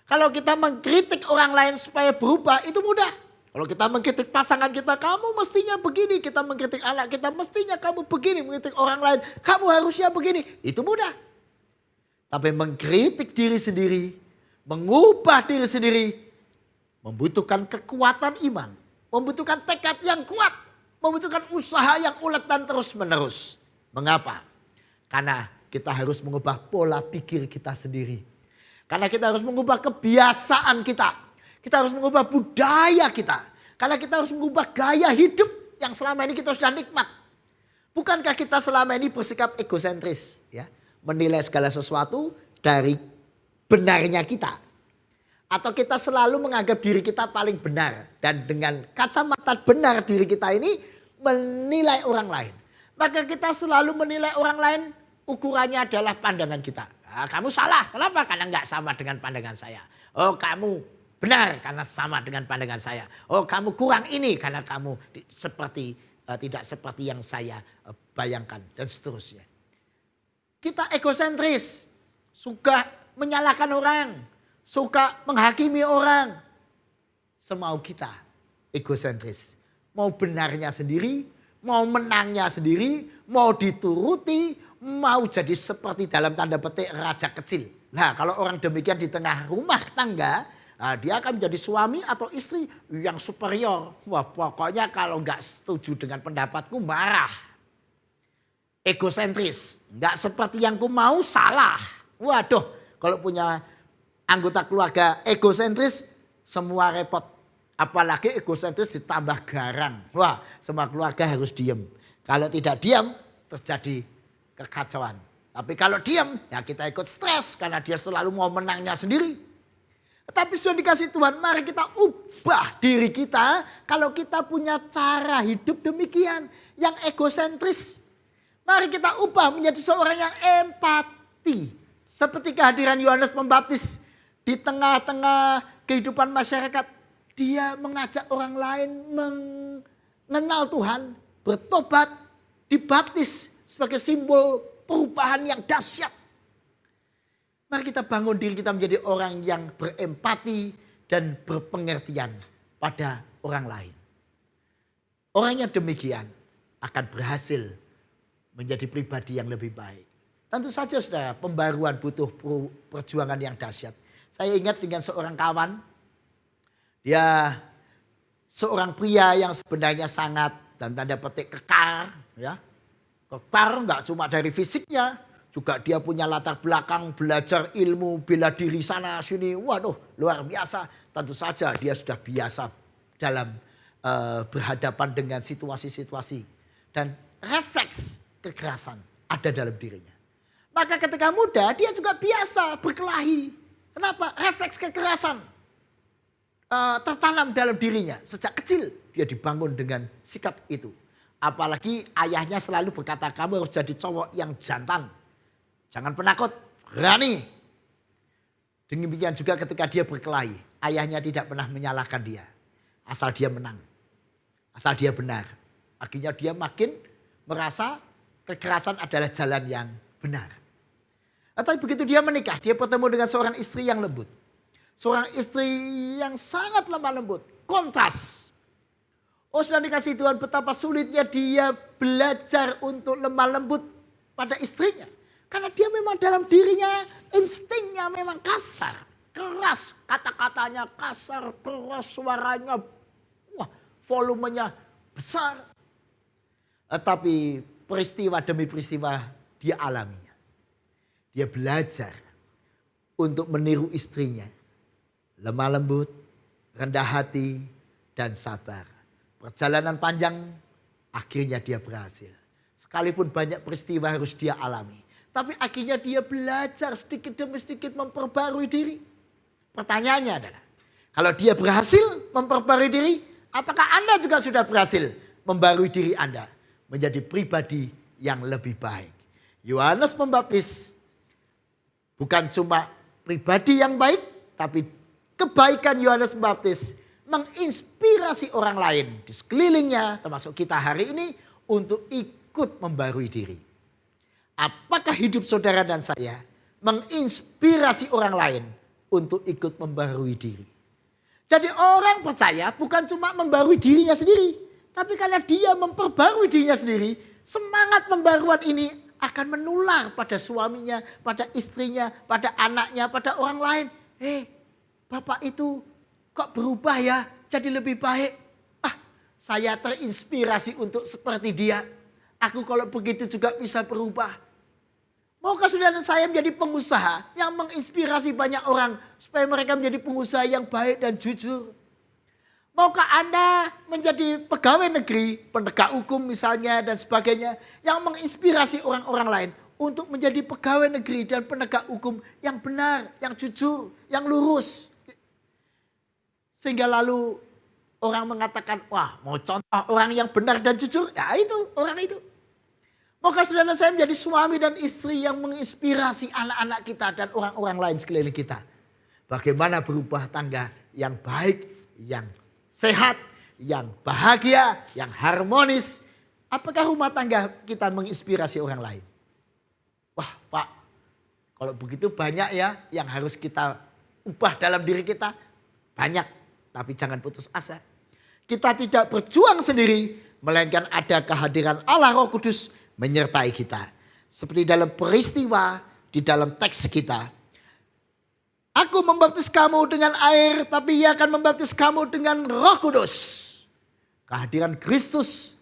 Kalau kita mengkritik orang lain supaya berubah itu mudah. Kalau kita mengkritik pasangan kita, kamu mestinya begini. Kita mengkritik anak kita, mestinya kamu begini. Mengkritik orang lain, kamu harusnya begini. Itu mudah. Tapi mengkritik diri sendiri, mengubah diri sendiri, membutuhkan kekuatan iman. Membutuhkan tekad yang kuat. Membutuhkan usaha yang ulet dan terus menerus. Mengapa? Karena kita harus mengubah pola pikir kita sendiri. Karena kita harus mengubah kebiasaan kita. Kita harus mengubah budaya kita. Karena kita harus mengubah gaya hidup yang selama ini kita sudah nikmat. Bukankah kita selama ini bersikap egosentris, ya? Menilai segala sesuatu dari benarnya kita. Atau kita selalu menganggap diri kita paling benar. Dan dengan kacamata benar diri kita ini menilai orang lain. Maka kita selalu menilai orang lain, ukurannya adalah pandangan kita. Nah, kamu salah, kenapa? Karena nggak sama dengan pandangan saya. Oh, kamu benar karena sama dengan pandangan saya. Oh, kamu kurang ini karena kamu tidak seperti yang saya bayangkan dan seterusnya. Kita egosentris, suka menyalahkan orang, suka menghakimi orang. Semau kita egosentris. Mau benarnya sendiri, mau menangnya sendiri, mau dituruti, mau jadi seperti dalam tanda petik raja kecil. Nah, kalau orang demikian di tengah rumah tangga, dia akan menjadi suami atau istri yang superior. Wah, pokoknya kalau nggak setuju dengan pendapatku marah. Egosentris, nggak seperti yang ku mau, salah. Waduh, kalau punya anggota keluarga egosentris, semua repot. Apalagi egosentris ditambah garang. Wah, semua keluarga harus diam. Kalau tidak diam, terjadi kekacauan. Tapi kalau diam, ya kita ikut stres karena dia selalu mau menangnya sendiri. Tetapi sudah dikasih Tuhan, mari kita ubah diri kita kalau kita punya cara hidup demikian yang egosentris. Mari kita ubah menjadi seorang yang empati. Seperti kehadiran Yohanes Pembaptis di tengah-tengah kehidupan masyarakat. Dia mengajak orang lain mengenal Tuhan, bertobat, dibaptis sebagai simbol perubahan yang dahsyat. Mari kita bangun diri kita menjadi orang yang berempati dan berpengertian pada orang lain. Orang yang demikian akan berhasil menjadi pribadi yang lebih baik. Tentu saja saudara, pembaruan butuh perjuangan yang dahsyat. Saya ingat dengan seorang kawan, dia seorang pria yang sebenarnya sangat dalam tanda petik kekar. Ya. Kekar enggak cuma dari fisiknya, juga dia punya latar belakang belajar ilmu, bela diri sana sini. Waduh, luar biasa. Tentu saja dia sudah biasa dalam berhadapan dengan situasi-situasi. Dan refleks kekerasan ada dalam dirinya. Maka ketika muda dia juga biasa berkelahi. Kenapa? Refleks kekerasan tertanam dalam dirinya. Sejak kecil dia dibangun dengan sikap itu. Apalagi ayahnya selalu berkata, kamu harus jadi cowok yang jantan. Jangan penakut, berani. Demikian juga ketika dia berkelahi. Ayahnya tidak pernah menyalahkan dia. Asal dia menang. Asal dia benar. Akhirnya dia makin merasa kekerasan adalah jalan yang benar. Tapi begitu dia menikah, dia bertemu dengan seorang istri yang lembut. Seorang istri yang sangat lemah lembut. Kontras. Oh, sudah dikasih Tuhan, betapa sulitnya dia belajar untuk lemah lembut pada istrinya. Karena dia memang dalam dirinya, instingnya memang kasar. Keras, kata-katanya kasar, keras, suaranya, volumenya besar. Tapi peristiwa demi peristiwa dia alaminya. Dia belajar untuk meniru istrinya. Lemah lembut, rendah hati, dan sabar. Perjalanan panjang, akhirnya dia berhasil. Sekalipun banyak peristiwa harus dia alami. Tapi akhirnya dia belajar sedikit demi sedikit memperbarui diri. Pertanyaannya adalah, kalau dia berhasil memperbarui diri, apakah Anda juga sudah berhasil membarui diri Anda menjadi pribadi yang lebih baik? Yohanes Pembaptis bukan cuma pribadi yang baik, tapi kebaikan Yohanes Pembaptis menginspirasi orang lain di sekelilingnya, termasuk kita hari ini, untuk ikut membarui diri. Apakah hidup saudara dan saya menginspirasi orang lain untuk ikut membarui diri? Jadi orang percaya bukan cuma membarui dirinya sendiri, tapi karena dia memperbarui dirinya sendiri, semangat pembaruan ini akan menular pada suaminya, pada istrinya, pada anaknya, pada orang lain. Bapak itu kok berubah ya, jadi lebih baik. Saya terinspirasi untuk seperti dia. Aku kalau begitu juga bisa berubah. Maukah saudara dan saya menjadi pengusaha yang menginspirasi banyak orang supaya mereka menjadi pengusaha yang baik dan jujur? Maukah Anda menjadi pegawai negeri, penegak hukum misalnya dan sebagainya, yang menginspirasi orang-orang lain untuk menjadi pegawai negeri dan penegak hukum yang benar, yang jujur, yang lurus? Sehingga lalu orang mengatakan, wah mau contoh orang yang benar dan jujur, ya itu orang itu. Maka saudara saya menjadi suami dan istri yang menginspirasi anak-anak kita dan orang-orang lain sekeliling kita. Bagaimana berubah tangga yang baik, yang sehat, yang bahagia, yang harmonis. Apakah rumah tangga kita menginspirasi orang lain? Wah Pak, kalau begitu banyak ya yang harus kita ubah dalam diri kita. Banyak, tapi jangan putus asa. Kita tidak berjuang sendiri, melainkan ada kehadiran Allah Roh Kudus menyertai kita. Seperti dalam peristiwa di dalam teks kita. Aku membaptis kamu dengan air, tapi ia akan membaptis kamu dengan Roh Kudus. Kehadiran Kristus,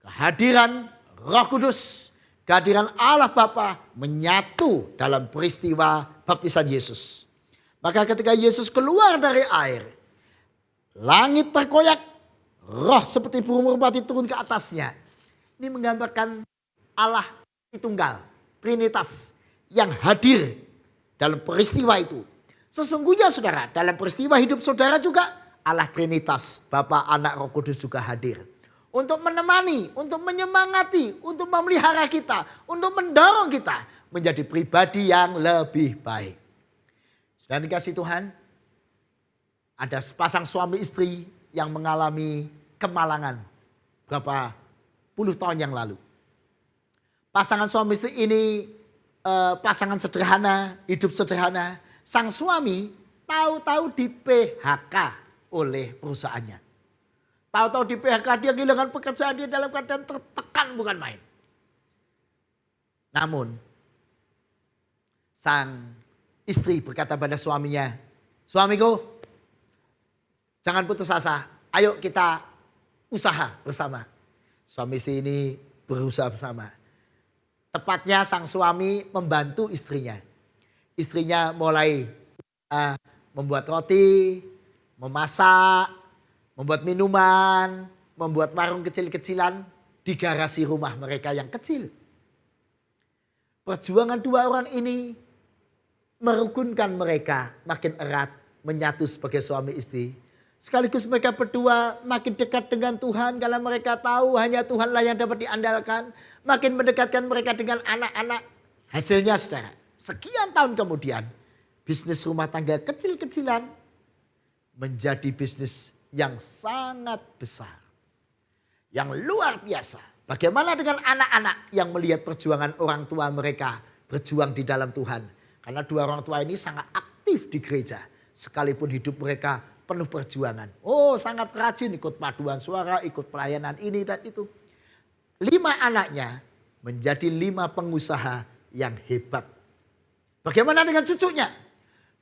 kehadiran Roh Kudus, kehadiran Allah Bapa menyatu dalam peristiwa baptisan Yesus. Maka ketika Yesus keluar dari air, langit terkoyak, roh seperti burung merpati turun ke atasnya. Ini menggambarkan Allah Tritunggal, Trinitas yang hadir dalam peristiwa itu. Sesungguhnya saudara, dalam peristiwa hidup saudara juga Allah Trinitas, Bapa, Anak, Roh Kudus juga hadir. Untuk menemani, untuk menyemangati, untuk memelihara kita, untuk mendorong kita menjadi pribadi yang lebih baik. Sudah dikasih Tuhan, ada sepasang suami istri yang mengalami kemalangan berapa puluh tahun yang lalu. Pasangan suami istri ini pasangan sederhana, hidup sederhana. Sang suami tahu-tahu di PHK oleh perusahaannya. Tahu-tahu di PHK dia kehilangan pekerjaan, dia dalam keadaan tertekan bukan main. Namun sang istri berkata pada suaminya, "Suamiku, jangan putus asa, ayo kita usaha bersama." Suami istri ini berusaha bersama. Tepatnya sang suami membantu istrinya. Istrinya mulai membuat roti, memasak, membuat minuman, membuat warung kecil-kecilan di garasi rumah mereka yang kecil. Perjuangan dua orang ini merukunkan mereka makin erat, menyatu sebagai suami istri. Sekaligus mereka berdua makin dekat dengan Tuhan karena mereka tahu hanya Tuhanlah yang dapat diandalkan. Makin mendekatkan mereka dengan anak-anak. Hasilnya saudara, sekian tahun kemudian bisnis rumah tangga kecil-kecilan menjadi bisnis yang sangat besar. Yang luar biasa. Bagaimana dengan anak-anak yang melihat perjuangan orang tua mereka berjuang di dalam Tuhan. Karena dua orang tua ini sangat aktif di gereja. Sekalipun hidup mereka penuh perjuangan. Oh, sangat rajin ikut paduan suara, ikut pelayanan ini dan itu. 5 anaknya menjadi 5 pengusaha yang hebat. Bagaimana dengan cucunya?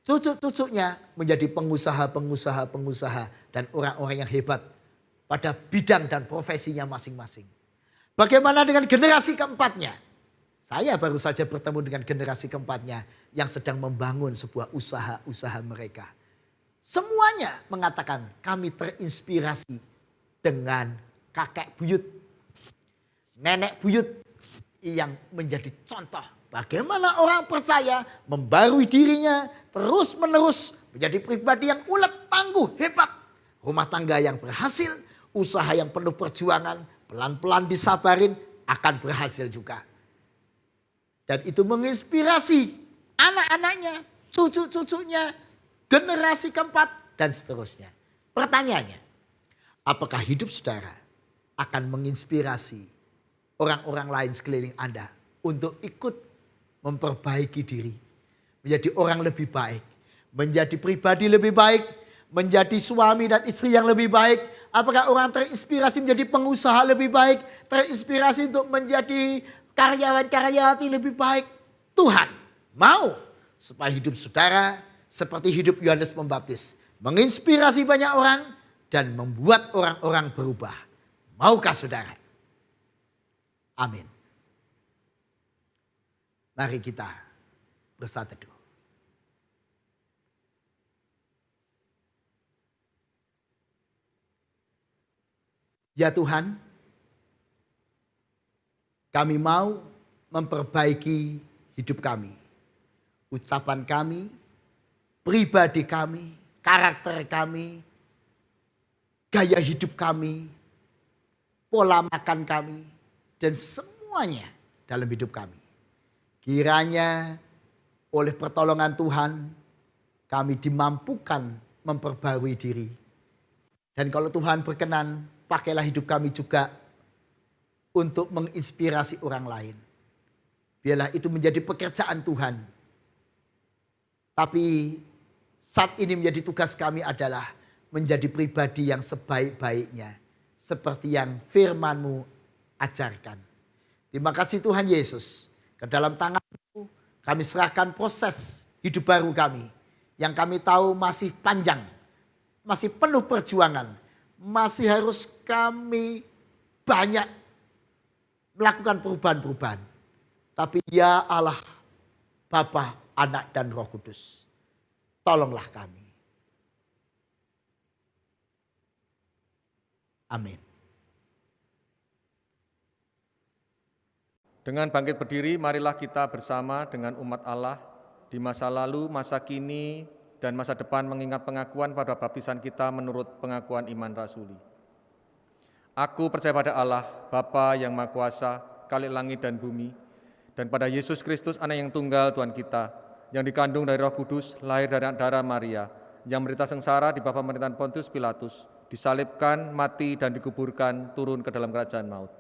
Cucu-cucunya menjadi pengusaha dan orang-orang yang hebat pada bidang dan profesinya masing-masing. Bagaimana dengan generasi keempatnya? Saya baru saja bertemu dengan generasi keempatnya yang sedang membangun sebuah usaha-usaha mereka. Semuanya mengatakan kami terinspirasi dengan kakek buyut, nenek buyut yang menjadi contoh bagaimana orang percaya membarui dirinya terus menerus menjadi pribadi yang ulet, tangguh, hebat. Rumah tangga yang berhasil, usaha yang penuh perjuangan, pelan-pelan disabarin akan berhasil juga. Dan itu menginspirasi anak-anaknya, cucu-cucunya, generasi keempat dan seterusnya. Pertanyaannya, apakah hidup saudara akan menginspirasi orang-orang lain sekeliling Anda untuk ikut memperbaiki diri, menjadi orang lebih baik, menjadi pribadi lebih baik, menjadi suami dan istri yang lebih baik? Apakah orang terinspirasi menjadi pengusaha lebih baik, terinspirasi untuk menjadi karyawan-karyawati lebih baik? Tuhan mau supaya hidup saudara seperti hidup Yohanes Pembaptis, menginspirasi banyak orang dan membuat orang-orang berubah. Maukah saudara? Amin. Mari kita bersatu teduh. Ya Tuhan, kami mau memperbaiki hidup kami, ucapan kami, pribadi kami, karakter kami, gaya hidup kami, pola makan kami, dan semuanya dalam hidup kami. Kiranya oleh pertolongan Tuhan kami dimampukan memperbarui diri. Dan kalau Tuhan berkenan, pakailah hidup kami juga untuk menginspirasi orang lain. Biarlah itu menjadi pekerjaan Tuhan. Tapi saat ini menjadi tugas kami adalah menjadi pribadi yang sebaik-baiknya. Seperti yang firman-Mu ajarkan. Terima kasih Tuhan Yesus. Ke dalam tangan-Mu kami serahkan proses hidup baru kami. Yang kami tahu masih panjang. Masih penuh perjuangan. Masih harus kami banyak melakukan perubahan-perubahan. Tapi ya Allah, Bapa, Anak dan Roh Kudus, tolonglah kami. Amin. Dengan bangkit berdiri, marilah kita bersama dengan umat Allah di masa lalu, masa kini, dan masa depan mengingat pengakuan pada baptisan kita menurut pengakuan iman rasuli. Aku percaya pada Allah, Bapa yang Maha Kuasa, Khalik langit dan bumi, dan pada Yesus Kristus, Anak yang tunggal Tuhan kita, yang dikandung dari Roh Kudus, lahir dari darah Maria, yang menderita sengsara di bawah pemerintahan Pontius Pilatus, disalibkan, mati, dan dikuburkan, turun ke dalam kerajaan maut.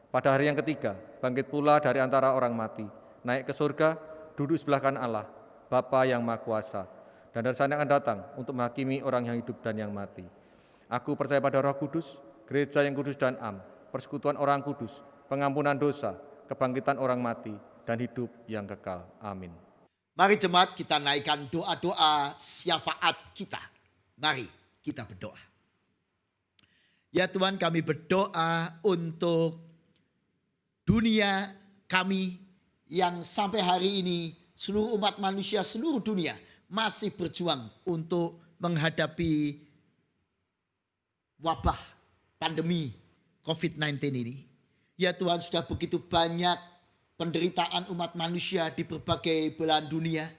Pada hari yang ketiga, bangkit pula dari antara orang mati, naik ke surga, duduk sebelah kanan Allah, Bapa yang Maha Kuasa, dan dari sana akan datang untuk menghakimi orang yang hidup dan yang mati. Aku percaya pada Roh Kudus, gereja yang kudus dan am, persekutuan orang kudus, pengampunan dosa, kebangkitan orang mati, dan hidup yang kekal. Amin. Mari jemaat kita naikkan doa-doa syafaat kita. Mari kita berdoa. Ya Tuhan, kami berdoa untuk dunia kami yang sampai hari ini seluruh umat manusia seluruh dunia masih berjuang untuk menghadapi wabah pandemi COVID-19 ini. Ya Tuhan, sudah begitu banyak penderitaan umat manusia di berbagai belahan dunia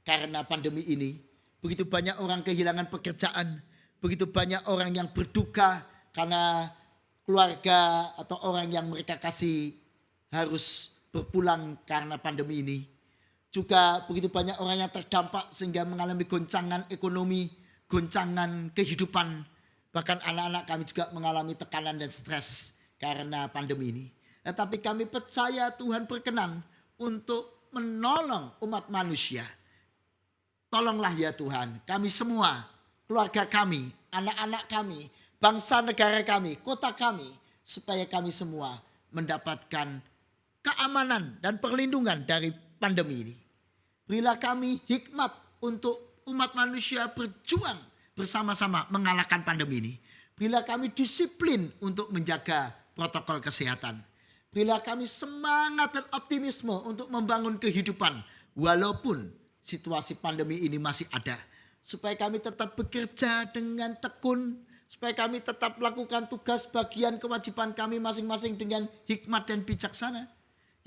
karena pandemi ini. Begitu banyak orang kehilangan pekerjaan, begitu banyak orang yang berduka karena keluarga atau orang yang mereka kasih harus berpulang karena pandemi ini. Juga begitu banyak orang yang terdampak sehingga mengalami goncangan ekonomi, goncangan kehidupan. Bahkan anak-anak kami juga mengalami tekanan dan stres karena pandemi ini. Tetapi kami percaya Tuhan berkenan untuk menolong umat manusia. Tolonglah ya Tuhan, kami semua, keluarga kami, anak-anak kami, bangsa negara kami, kota kami, supaya kami semua mendapatkan keamanan dan perlindungan dari pandemi ini. Berilah kami hikmat untuk umat manusia berjuang bersama-sama mengalahkan pandemi ini. Berilah kami disiplin untuk menjaga protokol kesehatan. Berilah kami semangat dan optimisme untuk membangun kehidupan walaupun situasi pandemi ini masih ada. Supaya kami tetap bekerja dengan tekun, supaya kami tetap melakukan tugas bagian kewajiban kami masing-masing dengan hikmat dan bijaksana.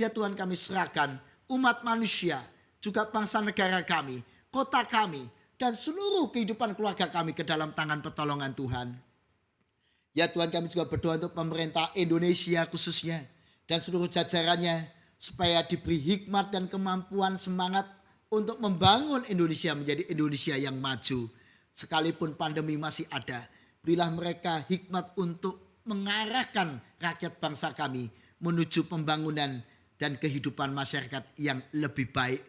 Ya Tuhan, kami serahkan umat manusia, juga bangsa negara kami, kota kami, dan seluruh kehidupan keluarga kami ke dalam tangan pertolongan Tuhan. Ya Tuhan, kami juga berdoa untuk pemerintah Indonesia khususnya dan seluruh jajarannya supaya diberi hikmat dan kemampuan semangat untuk membangun Indonesia menjadi Indonesia yang maju. Sekalipun pandemi masih ada, berilah mereka hikmat untuk mengarahkan rakyat bangsa kami menuju pembangunan dan kehidupan masyarakat yang lebih baik.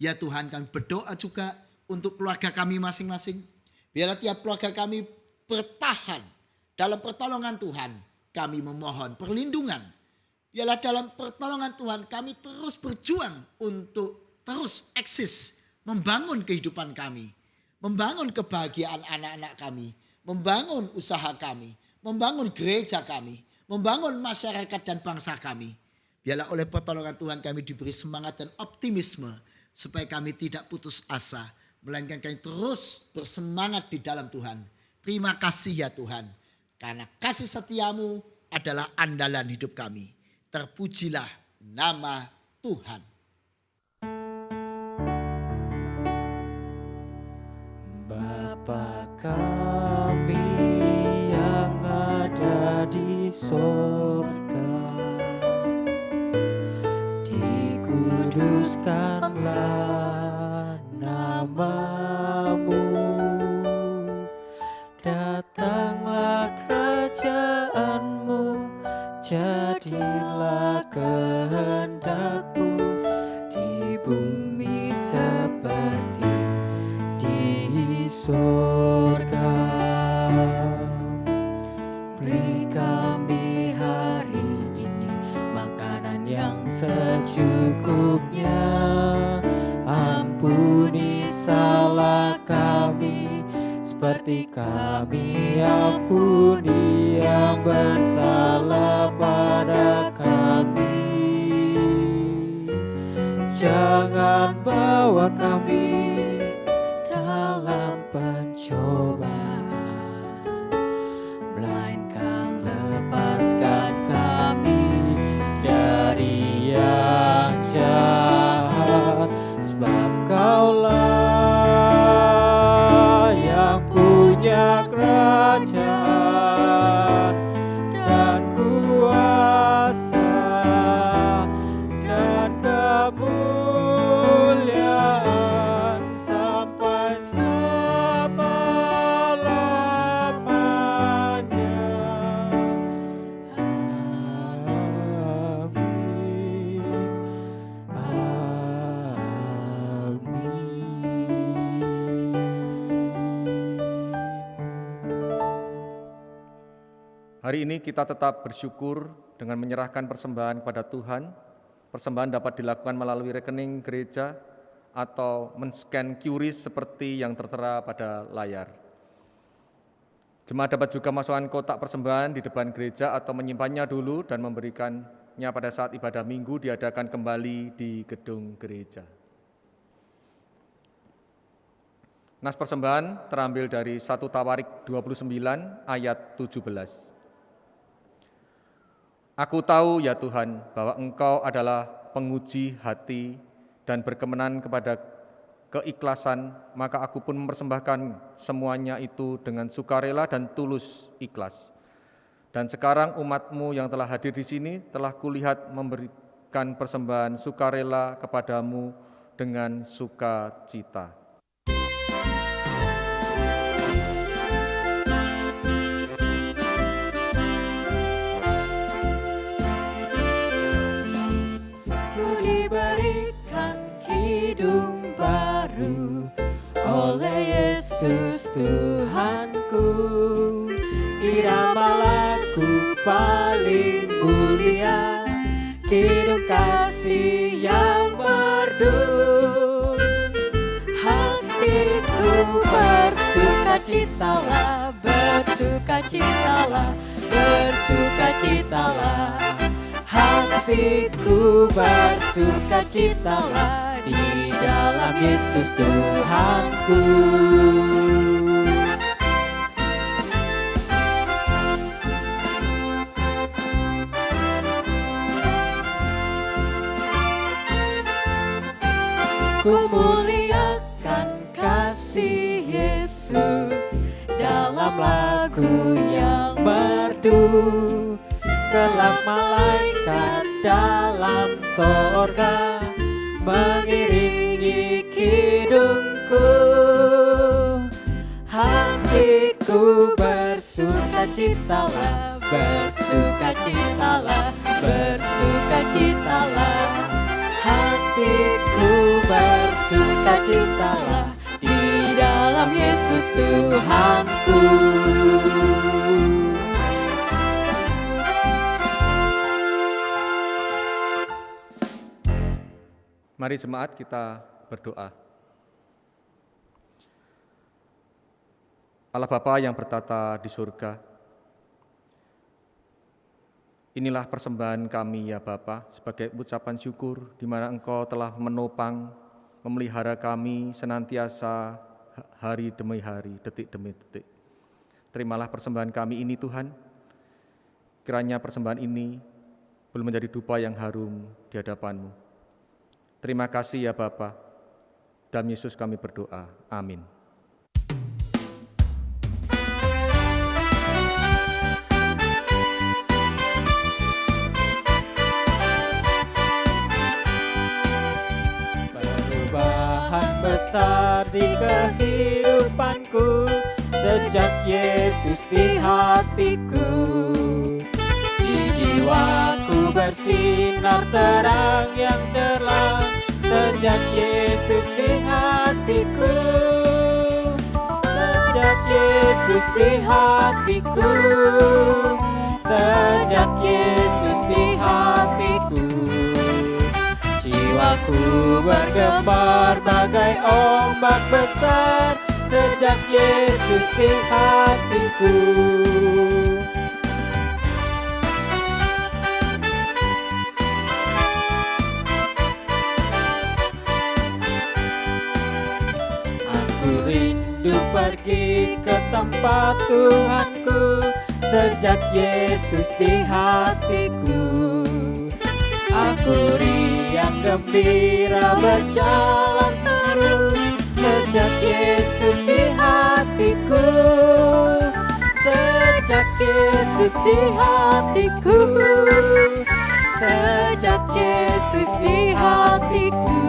Ya Tuhan, kami berdoa juga untuk keluarga kami masing-masing. Biarlah tiap keluarga kami bertahan dalam pertolongan Tuhan. Kami memohon perlindungan. Biarlah dalam pertolongan Tuhan kami terus berjuang untuk terus eksis. Membangun kehidupan kami. Membangun kebahagiaan anak-anak kami. Membangun usaha kami. Membangun gereja kami. Membangun masyarakat dan bangsa kami. Biarlah oleh pertolongan Tuhan kami diberi semangat dan optimisme. Supaya kami tidak putus asa. Melainkan kami terus bersemangat di dalam Tuhan. Terima kasih ya Tuhan. Karena kasih setiamu adalah andalan hidup kami. Terpujilah nama Tuhan. Bapa kami yang ada di sorga, dikuduskanlah namamu, datanglah kerajaanmu, jadilah kehendakmu di bumi seperti di sorga. Beri kami hari ini makanan yang secukupnya, ampuni salah kami seperti kami ampuni yang bersalah pada kami. Jangan bawa kami dalam pencobaan, melainkan lepaskan kami dari yang Hari ini kita tetap bersyukur dengan menyerahkan persembahan kepada Tuhan. Persembahan dapat dilakukan melalui rekening gereja atau men-scan QRIS seperti yang tertera pada layar. Jemaat dapat juga masukkan kotak persembahan di depan gereja atau menyimpannya dulu dan memberikannya pada saat ibadah minggu diadakan kembali di gedung gereja. Nas persembahan terambil dari 1 Tawarik 29 ayat 17. Aku tahu ya Tuhan bahwa Engkau adalah penguji hati dan berkenan kepada keikhlasan, maka aku pun mempersembahkan semuanya itu dengan sukarela dan tulus ikhlas. Dan sekarang umat-Mu yang telah hadir di sini telah kulihat memberikan persembahan sukarela kepadamu dengan sukacita. Hidung baru oleh Yesus Tuhanku, irama lagu paling mulia, kidung kasih yang merdu. Hatiku bersukacitalah, bersukacitalah, bersukacitalah. Hatiku bersukacitalah di dalam Yesus Tuhanku. Ku muliakan kasih Yesus dalam lagu yang merdu. Kelak malaikat dalam sorga mengiringi kidungku. Hatiku bersukacitalah, bersukacitalah, bersukacitalah. Hatiku bersukacitalah di dalam Yesus Tuhanku. Mari jemaat kita berdoa. Allah Bapa yang bertata di surga, inilah persembahan kami ya Bapa, sebagai ucapan syukur di mana Engkau telah menopang, memelihara kami senantiasa hari demi hari, detik demi detik. Terimalah persembahan kami ini Tuhan, kiranya persembahan ini boleh menjadi dupa yang harum di hadapan-Mu. Terima kasih ya Bapa. Dalam Yesus kami berdoa. Amin. Perubahan besar di kehidupanku sejak Yesus di hatiku. Di jiwaku bersinar terang yang cerah sejak Yesus di hatiku. Sejak Yesus di hatiku. Sejak Yesus di hatiku. Jiwaku bergembar bagai ombak besar sejak Yesus di hatiku. Rindu pergi ke tempat Tuhanku sejak Yesus di hatiku. Aku riang gembira berjalan terus sejak Yesus di hatiku. Sejak Yesus di hatiku. Sejak Yesus di hatiku.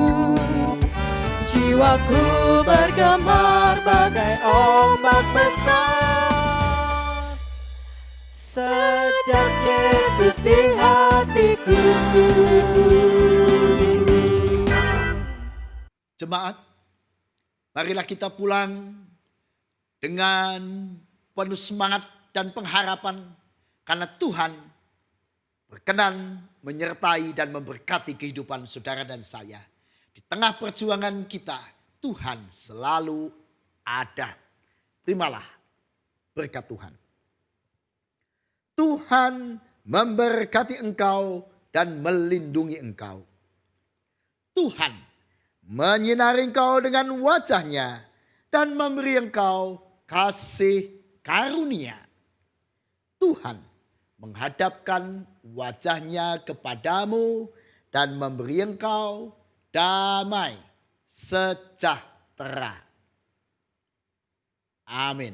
Jiwaku bergemar bagai ombak besar sejak Yesus di hatiku. Jemaat, marilah kita pulang dengan penuh semangat dan pengharapan Karena Tuhan berkenan menyertai dan memberkati kehidupan saudara dan saya. Di tengah perjuangan kita, Tuhan selalu ada. Terimalah berkat Tuhan. Tuhan memberkati engkau dan melindungi engkau. Tuhan menyinari engkau dengan wajah-Nya dan memberi engkau kasih karunia. Tuhan menghadapkan wajah-Nya kepadamu dan memberi engkau damai sejahtera. Amin.